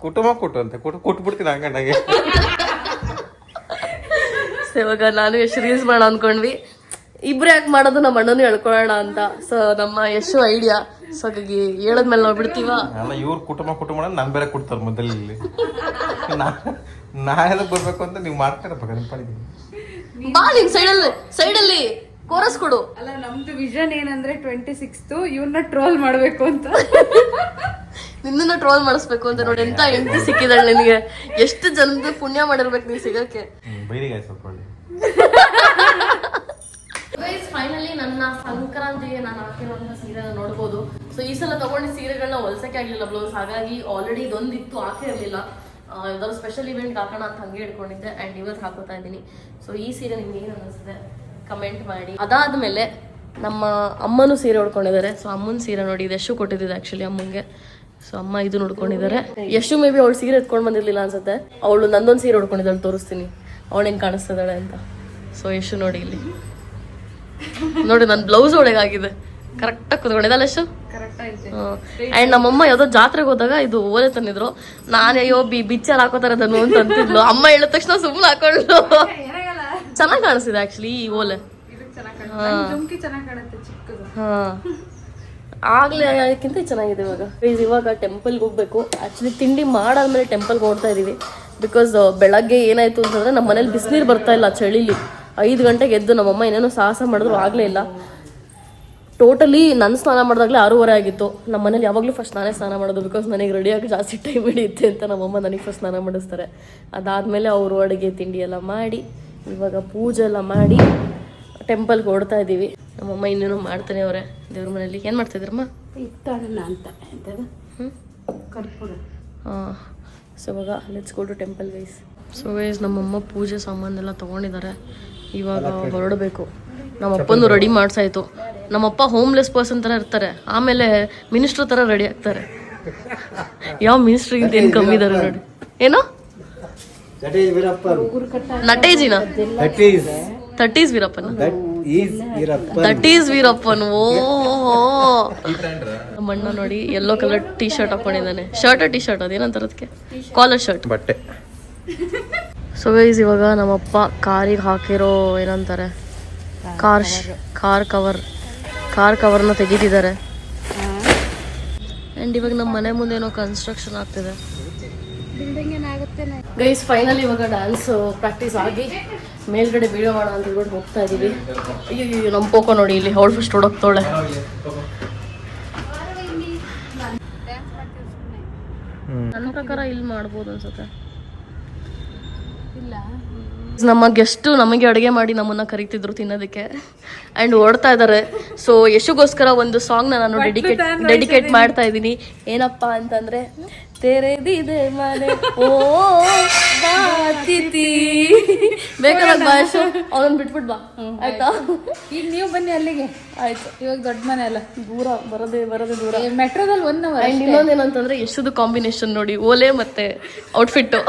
ಕುಟುಂಬ ಕೊಟ್ಟು ಅಂತ ಕೊಟ್ಬಿಡ್ತೀನಿ ಹಂಗಂಡಾಗೆ. ಇವಾಗ ನಾನು ಎಷ್ಟು ರೀಲ್ಸ್ ಮಾಡೋಣ ಅನ್ಕೊಂಡ್ವಿ. ಇಬ್ರು ಯಾಕೆ ಮಾಡೋದು, ನಮ್ಮ ಅಣ್ಣನೂ ಹೇಳ್ಕೊಳ್ಳೋಣ ಅಂತ. ಸೊ ನಮ್ಮ ಯಶು ಐಡಿಯಾ. ಸೊ ಹಾಗಾಗಿ ಹೇಳದ್ಮೇಲೆ ನಾವು ಬಿಡ್ತೀವ. ಇವ್ರ ಕುಟುಂಬ ನನ್ ಬೇರೆ ಕೊಡ್ತಾರ ಮೊದಲಲ್ಲಿ. ನಾ ಎದಕ್ ಬರ್ಬೇಕು ಅಂತ ನೀವು ಮಾಡ್ತಾರಪ್ಪ ನೆನಪಾಡಿದ್ದೀನಿ. ಬಾ ನಿನ್ ಸೈಡಲ್ಲಿ ಕೋರಸ್ ಕೊಡು. ಅಲ್ಲ ನಮ್ದು ವಿಷನ್ ಏನಂದ್ರೆ 26th ಇವ್ರನ್ನ ಟ್ರೋಲ್ ಮಾಡ್ಬೇಕು ಅಂತ. ನಿನ್ನ ಟ್ರೋಲ್ ಮಾಡಿಸ್ಬೇಕು ಅಂತ. ನೋಡಿ ಎಂತ ಹೆಂಡತಿ ಸಿಕ್ಕಿದಾಳೆ ನಿನಗೆ. ಎಷ್ಟು ಜನದ ಪುಣ್ಯ ಮಾಡಿರ್ಬೇಕು ನೀನ್ ಸಿಗಕ್ಕೆ. ಬೈರಿಗಾಯ್ ಸ್ವಲ್ಪ ಫೈನಲಿ ನನ್ನ ಸಂಕ್ರಾಂತಿಗೆ ನಾನು ಹಾಕಿರುವಂಥ ಸೀರೆನ ನೋಡ್ಬೋದು. ಸೊ ಈ ಸಲ ತಗೊಂಡಿದ್ದ ಸೀರೆಗಳನ್ನ ಹೊಲ್ಸಕ್ಕೆ ಆಗಲಿಲ್ಲ ಬ್ಲೌಸ್, ಹಾಗಾಗಿ ಆಲ್ರೆಡಿ ಇದೊಂದಿತ್ತು ಹಾಕೇ ಇರಲಿಲ್ಲ. ಯಾವ್ದಾದ್ರು ಸ್ಪೆಷಲ್ ಇವೆಂಟ್ ಹಾಕೋಣ ಅಂತ ಹಂಗೆ ಇಟ್ಕೊಂಡಿದ್ದೆ ಆ್ಯಂಡ್ ಇವತ್ತು ಹಾಕೋತಾ ಇದ್ದೀನಿ. ಸೊ ಈ ಸೀರೆ ನಿಮ್ಗೆ ಏನು ಅನ್ನಿಸ್ತಿದೆ ಕಮೆಂಟ್ ಮಾಡಿ. ಅದಾದಮೇಲೆ ನಮ್ಮ ಅಮ್ಮನೂ ಸೀರೆ ಉಡ್ಕೊಂಡಿದ್ದಾರೆ. ಸೊ ಅಮ್ಮನ ಸೀರೆ ನೋಡಿ, ಇದು ಯಶು ಕೊಟ್ಟಿದ್ದಿದೆ ಆ್ಯಕ್ಚುಲಿ ಅಮ್ಮಂಗೆ. ಸೊ ಅಮ್ಮ ಇದು ನೋಡ್ಕೊಂಡಿದ್ದಾರೆ. ಯಶು ಮೇ ಬಿ ಅವಳು ಸೀರೆ ಎತ್ಕೊಂಡು ಬಂದಿರಲಿಲ್ಲ ಅನ್ಸುತ್ತೆ. ಅವಳು ನಂದೊಂದು ಸೀರೆ ಉಡ್ಕೊಂಡಿದ್ದಾಳೆ, ತೋರಿಸ್ತೀನಿ ಅವಳು ಹೆಂಗೆ ಕಾಣಿಸ್ತಿದ್ದಾಳೆ ಅಂತ. ಸೊ ಯಶು ನೋಡಿ ಇಲ್ಲಿ ನೋಡಿ, ನನ್ನ ಬ್ಲೌಸ್ ಒಳಗಾಗಿದೆ, ಕರೆಕ್ಟಾಗಿ ಕುತ್ಕೊಂಡಿದ್ದಲ್ಲ ಯಶು. ಆ್ಯಂಡ್ ನಮ್ಮಮ್ಮ ಯಾವುದೋ ಜಾತ್ರೆಗೆ ಹೋದಾಗ ಇದು ಓಲೆ ತಂದಿದ್ರು. ನಾನು ಅಯ್ಯೋ ಬಿಚ್ಚಲ್ಲಿ ಹಾಕೋತಾರೆ ಅದನ್ನು ಅಂತ ಅಂತಿದ್ಲು. ಅಮ್ಮ ಹೇಳಿದ ತಕ್ಷಣ ಸುಮ್ಮನೆ ಹಾಕೊಂಡು ಚೆನ್ನಾಗಿ ಕಾಣಿಸ್ತಿದೆ ಆ್ಯಕ್ಚುಲಿ ಈ ಓಲೆ. ಆಗ್ಲೇ ಅದಕ್ಕಿಂತ ಚೆನ್ನಾಗಿದೆ ಇವಾಗ. ಇವಾಗ ಟೆಂಪಲ್ಗೆ ಹೋಗ್ಬೇಕು. ಆ್ಯಕ್ಚುಲಿ ತಿಂಡಿ ಮಾಡಾದ್ಮೇಲೆ ಟೆಂಪಲ್ಗೆ ಓಡ್ತಾ ಇದೀವಿ. ಬಿಕಾಸ್ ಬೆಳಗ್ಗೆ ಏನಾಯ್ತು ಅಂತಂದ್ರೆ ನಮ್ಮ ಮನೇಲಿ ಬಿಸಿನೀರು ಬರ್ತಾ ಇಲ್ಲ ಚಳಿಲಿ. 5 ಗಂಟೆಗೆ ಎದ್ದು ನಮ್ಮಮ್ಮ ಏನೇನೋ ಸಾಹಸ ಮಾಡಿದ್ರು ಆಗಲೇ ಇಲ್ಲ. ಟೋಟಲಿ ನನ್ನ ಸ್ನಾನ ಮಾಡಿದಾಗಲೇ 6:30 ಆಗಿತ್ತು. ನಮ್ಮ ಮನೇಲಿ ಯಾವಾಗಲೂ ಫಸ್ಟ್ ನಾನೇ ಸ್ನಾನ ಮಾಡೋದು. ಬಿಕಾಸ್ ನನಗೆ ರೆಡಿಯಾಗಿ ಜಾಸ್ತಿ ಟೈಮ್ ಹಿಡಿಯುತ್ತೆ ಅಂತ ನಮ್ಮಮ್ಮ ನನಗೆ ಫಸ್ಟ್ ಸ್ನಾನ ಮಾಡಿಸ್ತಾರೆ. ಅದಾದಮೇಲೆ ಅವರು ಅಡುಗೆ ತಿಂಡಿ ಎಲ್ಲ ಮಾಡಿ ಇವಾಗ ಪೂಜೆ ಎಲ್ಲ ಮಾಡಿ ಟೆಂಪಲ್ಗೆ ಓಡ್ತಾ ಇದ್ದೀವಿ. ನಮ್ಮಮ್ಮ ಇನ್ನೇನೋ ಮಾಡ್ತಾನೆ ಅವರೇ ದೇವ್ರ ಮನೇಲಿ. ಏನು ಮಾಡ್ತಾಯಿದ್ರಮ್ಮ? ಇತ್ತಾಳಲ್ಲ ಅಂತ ಕರ್ಪೂರ. ಹಾಂ. ಸೊ ಇವಾಗ let's go to temple guys. So guys ನಮ್ಮಮ್ಮ ಪೂಜೆ ಸಾಮಾನೆಲ್ಲ ತೊಗೊಂಡಿದ್ದಾರೆ. ಇವಾಗ ಹೊರಡಬೇಕು. ನಮ್ಮಪ್ಪಂದು ರೆಡಿ ಮಾಡ್ಸಾಯ್ತು. ನಮ್ಮಪ್ಪ ಹೋಮ್ಲೆಸ್ ಪರ್ಸನ್ ಥರ ಇರ್ತಾರೆ, ಆಮೇಲೆ ಮಿನಿಸ್ಟ್ರ್ ಥರ ರೆಡಿ ಆಗ್ತಾರೆ. ಯಾವ ಮಿನಿಸ್ಟ್ರಿಗಿಂತ ಏನು ಕಮ್ಮಿ ಇದ್ದಾರೆ ನೋಡಿ. ಏನೋ ನಟೇಜಿನ ದಟ್ ಈಸ್ ವೀರಪ್ಪನ. That is Veerappan. ಓ ಮಣ್ಣ ನೋಡಿ ಯೆಲ್ಲೋ ಕಲರ್ ಟೀ ಶರ್ಟ್ ಹಾಕೊಂಡಿದ್ದಾನೆ. ಶರ್ಟ್ ಟೀ ಶರ್ಟ್ ಅದೇನಂತಾರೆ ಅದಕ್ಕೆ? ಕಾಲರ್ ಶರ್ಟ್ ಬಟ್ಟೆ. ಸೊ ಗೈಸ್ ಇವಾಗ ನಮ್ಮಪ್ಪ ಕಾರಿಗೆ ಹಾಕಿರೋ ಏನಂತಾರೆ ಕಾರ್ ಕವರ್ನ ತೆಗಿತಿದ್ದಾರೆ. ಆ್ಯಂಡ್ ಇವಾಗ ನಮ್ಮ ಮನೆ ಮುಂದೆ ಏನೋ ಕನ್ಸ್ಟ್ರಕ್ಷನ್ ಆಗ್ತಿದೆ. ಗೈಸ್ ಫೈನಲಿ ಇವಾಗ ಡ್ಯಾನ್ಸ್ ಪ್ರಾಕ್ಟೀಸ್ ಆಗಿ ಮೇಲ್ಗಡೆ ವಿಡಿಯೋ ಮಾಡೋಣ ಅಂತ ಹೇಳ್ಬಿಟ್ಟು ಹೋಗ್ತಾ ಇದ್ದೀವಿ. ಅಯ್ಯೋ ನಮ್ಮ ಪೋಕೋ ನೋಡಿ ಇಲ್ಲಿ ಅವಳು ಫಸ್ಟ್ ಹೊಡೋಗ್ತಾಳೆ. ನನ್ನ ಪ್ರಕಾರ ಇಲ್ಲಿ ಮಾಡ್ಬೋದು ಅನ್ಸುತ್ತೆ. ನಮ್ಮ ಗೆಸ್ಟು ನಮಗೆ ಅಡುಗೆ ಮಾಡಿ ನಮ್ಮನ್ನ ಕರಿತಿದ್ರು ತಿನ್ನೋದಕ್ಕೆ ಆ್ಯಂಡ್ ಓಡ್ತಾ ಇದ್ದಾರೆ. ಸೊ ಯಶುಗೋಸ್ಕರ ಒಂದು ಸಾಂಗ್ನ ನಾನು ಡೆಡಿಕೇಟ್ ಮಾಡ್ತಾ ಇದ್ದೀನಿ. ಏನಪ್ಪ ಅಂತಂದರೆ ತೆರೆದಿದೆ ಮನೆ ಓ ಬಾತಿತಿ. ಬೇಕಾದ ಭಾಷೆ ಅವನನ್ನು ಬಿಟ್ಬಿಟ್ಟು ಬಾ ಆಯ್ತಾ. ಈಗ ನೀವು ಬನ್ನಿ ಅಲ್ಲಿಗೆ. ಆಯ್ತು. ಇವಾಗ ದೊಡ್ಡ ಮನೆ ಅಲ್ಲ, ದೂರ ಬರೋದೇ ದೂರ. ಮೆಟ್ರೋದಲ್ಲಿ 1 ಅವರ್. ಆ್ಯಂಡ್ ಇನ್ನೊಂದೇನಂತಂದ್ರೆ ಯಶುದು ಕಾಂಬಿನೇಷನ್ ನೋಡಿ, ಓಲೆ ಮತ್ತೆ ಔಟ್ಫಿಟ್ಟು.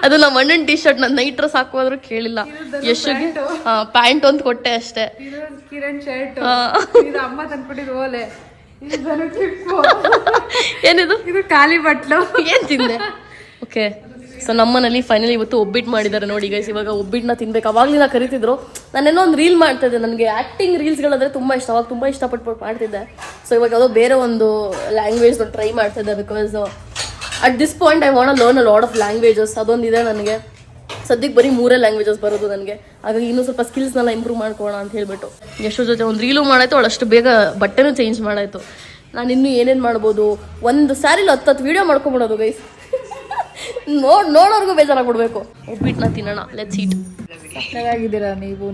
ಅದು ನಮ್ಮ ಅಣ್ಣನ ಟೀ ಶರ್ಟ್ ನಾನು ನೈಟ್ ಡ್ರೆಸ್ ಹಾಕುವಾದ್ರೂ ಕೇಳಿಲ್ಲ. ಯಶುಗೆ ಪ್ಯಾಂಟ್ ಒಂದು ಕೊಟ್ಟೆ ಅಷ್ಟೇ. ಕಿರಣ್ ಶರ್ಟ್. ಇದು ಅಮ್ಮ ತಂದ್ಬಿಟ್ಟಿದ್ದು ಓಲೆ. ಏನಿದು? ಇದು ಖಾಲಿ ಬಟ್ಲು. ಏನ್ ತಿಂದೆ? ಓಕೆ. ಸೊ ನಮ್ಮನೇಲಿ ಫೈನಲಿ ಇವತ್ತು ಒಬ್ಬಿಟ್ಟು ಮಾಡಿದ್ದಾರೆ ನೋಡಿ ಗೈಸ್. ಇವಾಗ ಒಬ್ಬಿಟ್ಟನ್ನ ತಿನ್ಬೇಕು. ಅವಾಗಲಿಂದ ಕರಿತಿದ್ರು. ನಾನೇನೋ ಒಂದು ರೀಲ್ ಮಾಡ್ತಾ ಇದ್ದೆ. ನನಗೆ ಆ್ಯಕ್ಟಿಂಗ್ ರೀಲ್ಸ್ಗಳಂದ್ರೆ ತುಂಬ ಇಷ್ಟ. ಅವಾಗ ತುಂಬ ಇಷ್ಟಪಟ್ಟು ಮಾಡ್ತಿದ್ದೆ. ಸೊ ಇವಾಗ ಯಾವುದೋ ಬೇರೆ ಒಂದು ಲ್ಯಾಂಗ್ವೇಜ್ ಟ್ರೈ ಮಾಡ್ತಿದ್ದೆ. Because at this point I want learn a lot of languages. ಅದೊಂದಿದೆ ನನಗೆ. ಸದ್ಯಕ್ಕೆ ಬರೀ 3 ಲ್ಯಾಂಗ್ವೇಜಸ್ ಬರೋದು ನನಗೆ. ಹಾಗಾಗಿ ಇನ್ನೂ ಸ್ವಲ್ಪ ಸ್ಕಿಲ್ಸ್ನೆಲ್ಲ ಇಂಪ್ರೂವ್ ಮಾಡ್ಕೊಳ್ಳೋಣ ಅಂತ ಹೇಳ್ಬಿಟ್ಟು ಎಷ್ಟು ಜೊತೆ ಒಂದು ರೀಲು ಮಾಡಾಯ್ತು. ಅವಳು ಅಷ್ಟು ಬೇಗ ಬಟ್ಟೆನೂ ಚೇಂಜ್ ಮಾಡಾಯ್ತು. ನಾನು ಇನ್ನೂ ಏನೇನು ಮಾಡ್ಬೋದು, ಒಂದು ಸ್ಯಾರಿಲಿ 10 ವೀಡಿಯೋ ಮಾಡ್ಕೊಂಬಿಡೋದು ಗೈಸ್. ನೋಡೋರ್ಗು ಬೇಜಾರಾಗ್ಬಿಡ್ಬೇಕು. ಒಬ್ಬಿಟ್ಟನ್ನ ತಿನ್ನೋಣ. ಲೆಟ್ಸ್ ಈಟ್. ಚೆನ್ನಾಗಿದ್ದೀರಾ ನೀವು?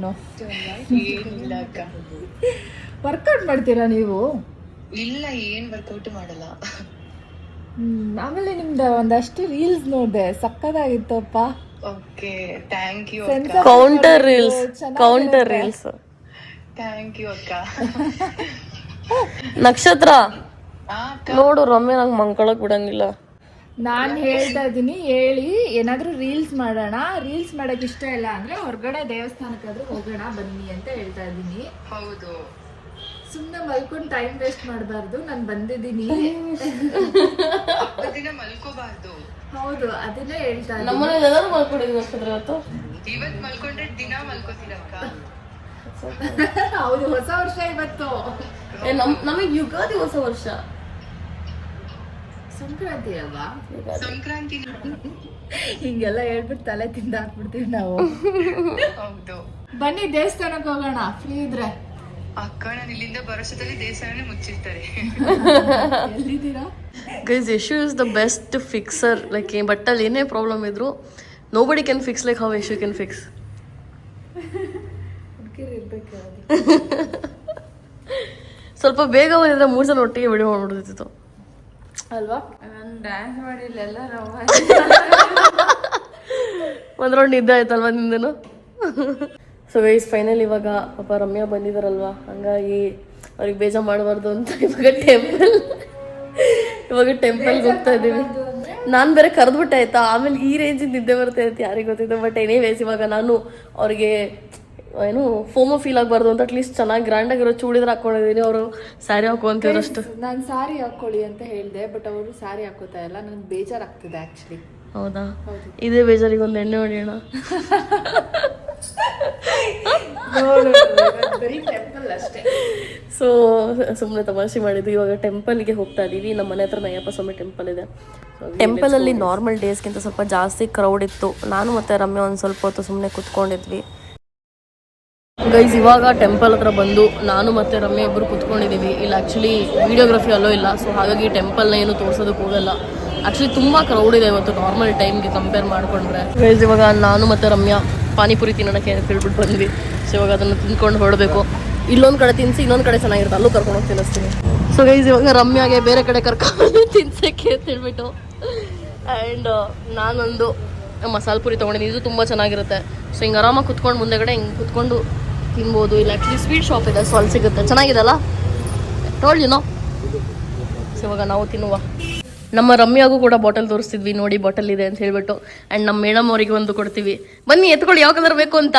ವರ್ಕೌಟ್ ಮಾಡ್ತೀರಾ ನೀವು? ಇಲ್ಲ, ಏನ್ ವರ್ಕೌಟ್ ಮಾಡಲ್ಲ. ಆಮೇಲೆ ನಿಮ್ದು ಒಂದಷ್ಟು ರೀಲ್ಸ್ ನೋಡಿದೆ, ಸಕ್ಕದಾಗಿತ್ತಪ್ಪ. Okay, thank you. Counter reels. Thank you ಅಕ್ಕ. ನಕ್ಷತ್ರ ನೋಡು, ರಮ್ಯ ನಂಗೆ ಮಂಕಳಕ್ ಬಿಡಂಗಿಲ್ಲ. ನಾನು ಹೇಳ್ತಾ ಇದ್ದೀನಿ, ಹೇಳಿ ಏನಾದ್ರೂ ರೀಲ್ಸ್ ಮಾಡೋಣ. ರೀಲ್ಸ್ ಮಾಡಕ್ ಇಷ್ಟ ಇಲ್ಲ ಅಂದ್ರೆ ಹೊರಗಡೆ ದೇವಸ್ಥಾನಕ್ಕಾದ್ರೂ ಹೋಗೋಣ ಬನ್ನಿ ಅಂತ ಹೇಳ್ತಾ ಇದ್ದೀನಿ. ಹೌದು, ಸುಮ್ಮನೆ ಮಲ್ಕೊಂಡು ಟೈಮ್ ವೇಸ್ಟ್ ಮಾಡಬಾರ್ದು. ನಾನು ಬಂದಿದ್ದೀನಿ. ದಿನ ಮಲ್ಕೋಬಾರ್ದು. ಹೌದು, ಅದನ್ನೇ ಹೇಳ್ತಾ ಇದ್ದೀನಿ. ನಮ್ಮನೇಲಿ ಎಲ್ಲರೂ ಮಲ್ಕೊಂಡಿದ್ವಿ ನಕ್ಷತ್ರ. ಇವತ್ ಮಲ್ಕೊಂಡ್ರೆ ದಿನ ಮಲ್ಕೋತೀರಕ್ಕ. ಹೌದು, ಹೊಸ ವರ್ಷ ಇವತ್ತು. ನಮಗೆ ಯುಗಾದಿ ಹೊಸ ವರ್ಷ. ಸಂಕ್ರಾಂತಿ ಅಲ್ವಾ? ಸಂಕ್ರಾಂತಿ. ಹಿಂಗೆಲ್ಲ ಹೇಳ್ಬಿಟ್ಟು ತಲೆ ತಿಂದ ಹಾಕ್ಬಿಡ್ತೀವಿ ನಾವು. ಹೌದು, ಬನ್ನಿ ದೇವಸ್ಥಾನಕ್ಕೆ ಹೋಗೋಣ ಫ್ರೀ ಇದ್ರೆ. ಅಕ್ಕ, ನಾನು ಇಲ್ಲಿಂದ ಬರೋಷ್ಟರಲ್ಲಿ ದೇವಸ್ಥಾನನೇ ಮುಚ್ಚಿರ್ತಾರೆ. ಎಲ್ಲಿದ್ದೀರಾ guys? Yashu is the best fixer. Like ಬಟ್ಟಲ್ಲಿ ಏನೇ ಪ್ರಾಬ್ಲಮ್ ಇದ್ರು nobody can fix like how Yashu can fix. ಹುಡುಗಿರು ಇರ್ಬೇಕು. ಸ್ವಲ್ಪ ಬೇಗ ಬಂದಿದ್ರೆ 3 ಸಲ ಒಟ್ಟಿಗೆ ವಿಡಿಯೋ ಮಾಡ್ಬಿಡ್ತಿತ್ತು ಅಲ್ವಾ? ನಾನು ಡ್ಯಾನ್ಸ್ ಮಾಡಿಲ್ಲ ಎಲ್ಲ ಒಂದು ರೌಂಡ್ ನಿದ್ದೆ ಆಯ್ತಲ್ವಾ ನಿಂದನು? ಸೊ ಗೈಸ್ ಫೈನಲ್ ಇವಾಗ ಪಾಪ ರಮ್ಯಾ ಬಂದಿದಾರಲ್ವಾ, ಹಂಗಾಗಿ ಅವ್ರಿಗೆ ಬೇಜಾರು ಮಾಡಬಾರ್ದು ಅಂತ ಇವಾಗ ಟೆಂಪಲ್ಗೆ ಹೋಗ್ತಾ ಇದ್ದೀವಿ. ನಾನು ಬೇರೆ ಕರೆದ್ಬಿಟ್ಟೆ ಆಯ್ತಾ, ಆಮೇಲೆ ಈ ರೇಂಜಿಂದ ನಿದ್ದೆ ಬರುತ್ತೆ ಅಂತ ಯಾರಿಗೆ ಗೊತ್ತಿತ್ತು. ಬಟ್ ಎನಿವೇಸ್ ಇವಾಗ ನಾನು ಅವ್ರಿಗೆ ಏನು ಫೋಮೋ ಫೀಲ್ ಆಗಬಾರ್ದು ಅಂತ ಅಟ್ಲೀಸ್ಟ್ ಚೆನ್ನಾಗಿ ಗ್ರ್ಯಾಂಡಾಗಿರೋ ಚೂಡಿದ್ರೆ ಹಾಕೊಂಡಿದ್ದೀನಿ. ಅವರು ಸ್ಯಾರಿ ಹಾಕುವಂತಿದ್ರು ಅಷ್ಟು. ನಾನು ಸಾರಿ ಹಾಕೊಳ್ಳಿ ಅಂತ ಹೇಳಿದೆ, ಬಟ್ ಅವರು ಸಾರಿ ಹಾಕೋತಾ ಇಲ್ಲ. ನನಗೆ ಬೇಜಾರಾಗ್ತಿದೆ ಆ್ಯಕ್ಚುಲಿ. ಹೌದಾ? ಇದೇ ಬೇಜಾರಿಗೆ ಒಂದು ಎಣ್ಣೆ ಹೊಡಿಯೋಣ. ಸೊ ಸುಮ್ಮನೆ ತಮಾಷೆ ಮಾಡಿದ್ವಿ. ಇವಾಗ ಟೆಂಪಲ್ಗೆ ಹೋಗ್ತಾ ಇದೀವಿ. ನಮ್ಮ ಮನೆ ಹತ್ರ ಅಯ್ಯಪ್ಪ ಸ್ವಾಮಿ ಟೆಂಪಲ್ ಇದೆ. ಟೆಂಪಲಲ್ಲಿ ನಾರ್ಮಲ್ ಡೇಸ್ಗಿಂತ ಸ್ವಲ್ಪ ಜಾಸ್ತಿ ಕ್ರೌಡ್ ಇತ್ತು. ನಾನು ಮತ್ತು ರಮ್ಯಾ ಒಂದು ಸ್ವಲ್ಪ ಹೊತ್ತು ಸುಮ್ಮನೆ ಕುತ್ಕೊಂಡಿದ್ವಿ. ಗೈಸ್ ಇವಾಗ ಟೆಂಪಲ್ ಹತ್ರ ಬಂದು ನಾನು ಮತ್ತು ರಮ್ಯಾ ಇಬ್ಬರು ಕುತ್ಕೊಂಡಿದ್ದೀವಿ. ಇಲ್ಲಿ ಆ್ಯಕ್ಚುಲಿ ವಿಡಿಯೋಗ್ರಫಿ ಅಲ್ಲೋ ಇಲ್ಲ, ಸೊ ಹಾಗಾಗಿ ಟೆಂಪಲ್ನ ಏನು ತೋರ್ಸೋದಕ್ಕೆ ಹೋಗಲ್ಲ. ಆ್ಯಕ್ಚುಲಿ ತುಂಬ ಕ್ರೌಡ್ ಇದೆ ಇವತ್ತು ನಾರ್ಮಲ್ ಟೈಮ್ಗೆ ಕಂಪೇರ್ ಮಾಡಿಕೊಂಡ್ರೆ. ಗೈಸ್ ಇವಾಗ ನಾನು ಮತ್ತು ರಮ್ಯಾ ಪಾನಿಪುರಿ ತಿನ್ನೋಕ್ಕೆ ಹೇಳ್ಬಿಟ್ಟು ಬಂದ್ವಿ. ಸೊ ಇವಾಗ ಅದನ್ನು ತಿನ್ಕೊಂಡು ಹೊರಡಬೇಕು. ಇಲ್ಲೊಂದು ಕಡೆ ತಿನ್ನಿಸಿ ಇನ್ನೊಂದು ಕಡೆ ಚೆನ್ನಾಗಿರುತ್ತೆ, ಅಲ್ಲೂ ಕರ್ಕೊಂಡು ಹೋಗಿ ತಿನ್ನಿಸ್ತೀನಿ. ಸೊ ಗೈಸ್ ಇವಾಗ ರಮ್ಯಾಗೆ ಬೇರೆ ಕಡೆ ಕರ್ಕೊಂಡು ತಿನ್ಸೋಕ್ಕೆ ಅಂತ ಹೇಳ್ಬಿಟ್ಟು ಆ್ಯಂಡ್ ನಾನೊಂದು ಮಸಾಲೆ ಪುರಿ ತೊಗೊಂಡಿದ್ದೀನಿ. ಇದು ತುಂಬ ಚೆನ್ನಾಗಿರುತ್ತೆ. ಸೊ ಹಿಂಗೆ ಆರಾಮಾಗಿ ಕುತ್ಕೊಂಡು ಮುಂದೆಗಡೆ ಹಿಂಗೆ ಕುತ್ಕೊಂಡು ತಿನ್ಬೋದು. ಇಲ್ಲ ಆ್ಯಕ್ಚುಲಿ ಸ್ವೀಟ್ ಶಾಪ್ ಇದೆ, ಸೊ ಅಲ್ಲಿ ಸಿಗುತ್ತೆ. ಚೆನ್ನಾಗಿದೆಲ್ಲ ನೋಡ್ಲಿನೋ. ಸೊ ಇವಾಗ ನಾವು ತಿನ್ನುವ. ನಮ್ಮ ರಮ್ಯಾಗೂ ಕೂಡ ಬಾಟಲ್ ತೋರಿಸ್ತಿದ್ವಿ, ನೋಡಿ ಬಾಟಲ್ ಇದೆ ಅಂತ ಹೇಳ್ಬಿಟ್ಟು. ಆ್ಯಂಡ್ ನಮ್ಮ ಮೇಡಮ್ ಅವರಿಗೆ ಒಂದು ಕೊಡ್ತೀವಿ, ಬನ್ನಿ ಎತ್ಕೊಳ್ಳಿ ಯಾವ ಕಲರ್ ಬೇಕು ಅಂತ.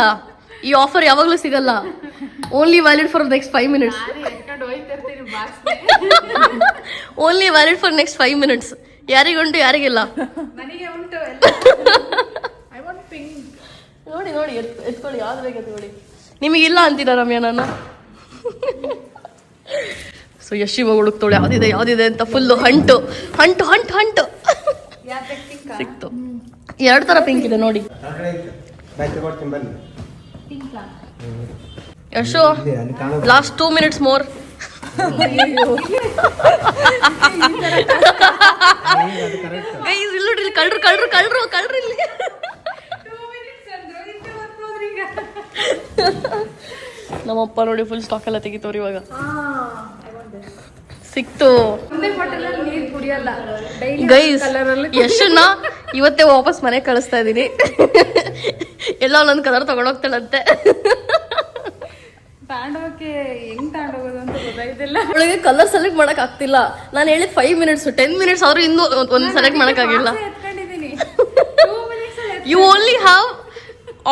ಈ ಆಫರ್ ಯಾವಾಗಲೂ ಸಿಗಲ್ಲ, only valid for next 5 minutes. Only valid for next 5 minutes. ಯಾರಿಗುಂಟು ಯಾರಿಗಿಲ್ಲ. ನೋಡಿ ನೋಡಿ ಎತ್ಕೊಳ್ಳಿ, ಯಾವ್ದು ಬೇಕು ಎತ್ಕೊಳ್ಳಿ. ನಿಮಗಿಲ್ಲ ಅಂತೀರ ರಮ್ಯಾ ನಾನು. ಸೊ ಯಶ್ ಇವಾಗ ಹುಡುಕ್ತೋಳೆ ಯಾವ್ದಿದೆ ಅಂತ. Full hunt hunt hunt hunt ಸಿಕ್ತು. 2 ಥರ ಪಿಂಕ್ ಇದೆ ನೋಡಿ. Yashu last 2 minutes more. ಇಲ್ಲಿ ಕಳ್ರು ಕಳ್ರು ಕಳ್ರು ಕಳ್ರು ಇಲ್ಲಿ. ನಮ್ಮಪ್ಪ ನೋಡಿ ಫುಲ್ ಸ್ಟಾಕ್ ಎಲ್ಲ ತೆಗಿತವ್ರಿ ಇವಾಗ. ಸಿಕ್ತು ಗೈಸ್. ಯಶನ್ನ ಇವತ್ತೇ ವಾಪಸ್ ಮನೆ ಕಳಿಸ್ತಾ ಇದೀನಿ. ಎಲ್ಲ ಒಂದೊಂದು ಕಲರ್ ತಗೊಂಡೋಗ್ತಾಳಂತೆ. ಅವಳಿಗೆ ಕಲರ್ ಸೆಲೆಕ್ಟ್ ಮಾಡಕ್ ಆಗ್ತಿಲ್ಲ. ನಾನು ಹೇಳಿದ್ 5 minutes, 10 minutes ಆದ್ರೂ ಇನ್ನೂ ಒಂದು ಸೆಲೆಕ್ಟ್ ಮಾಡಕ್ ಆಗಿಲ್ಲ. You only have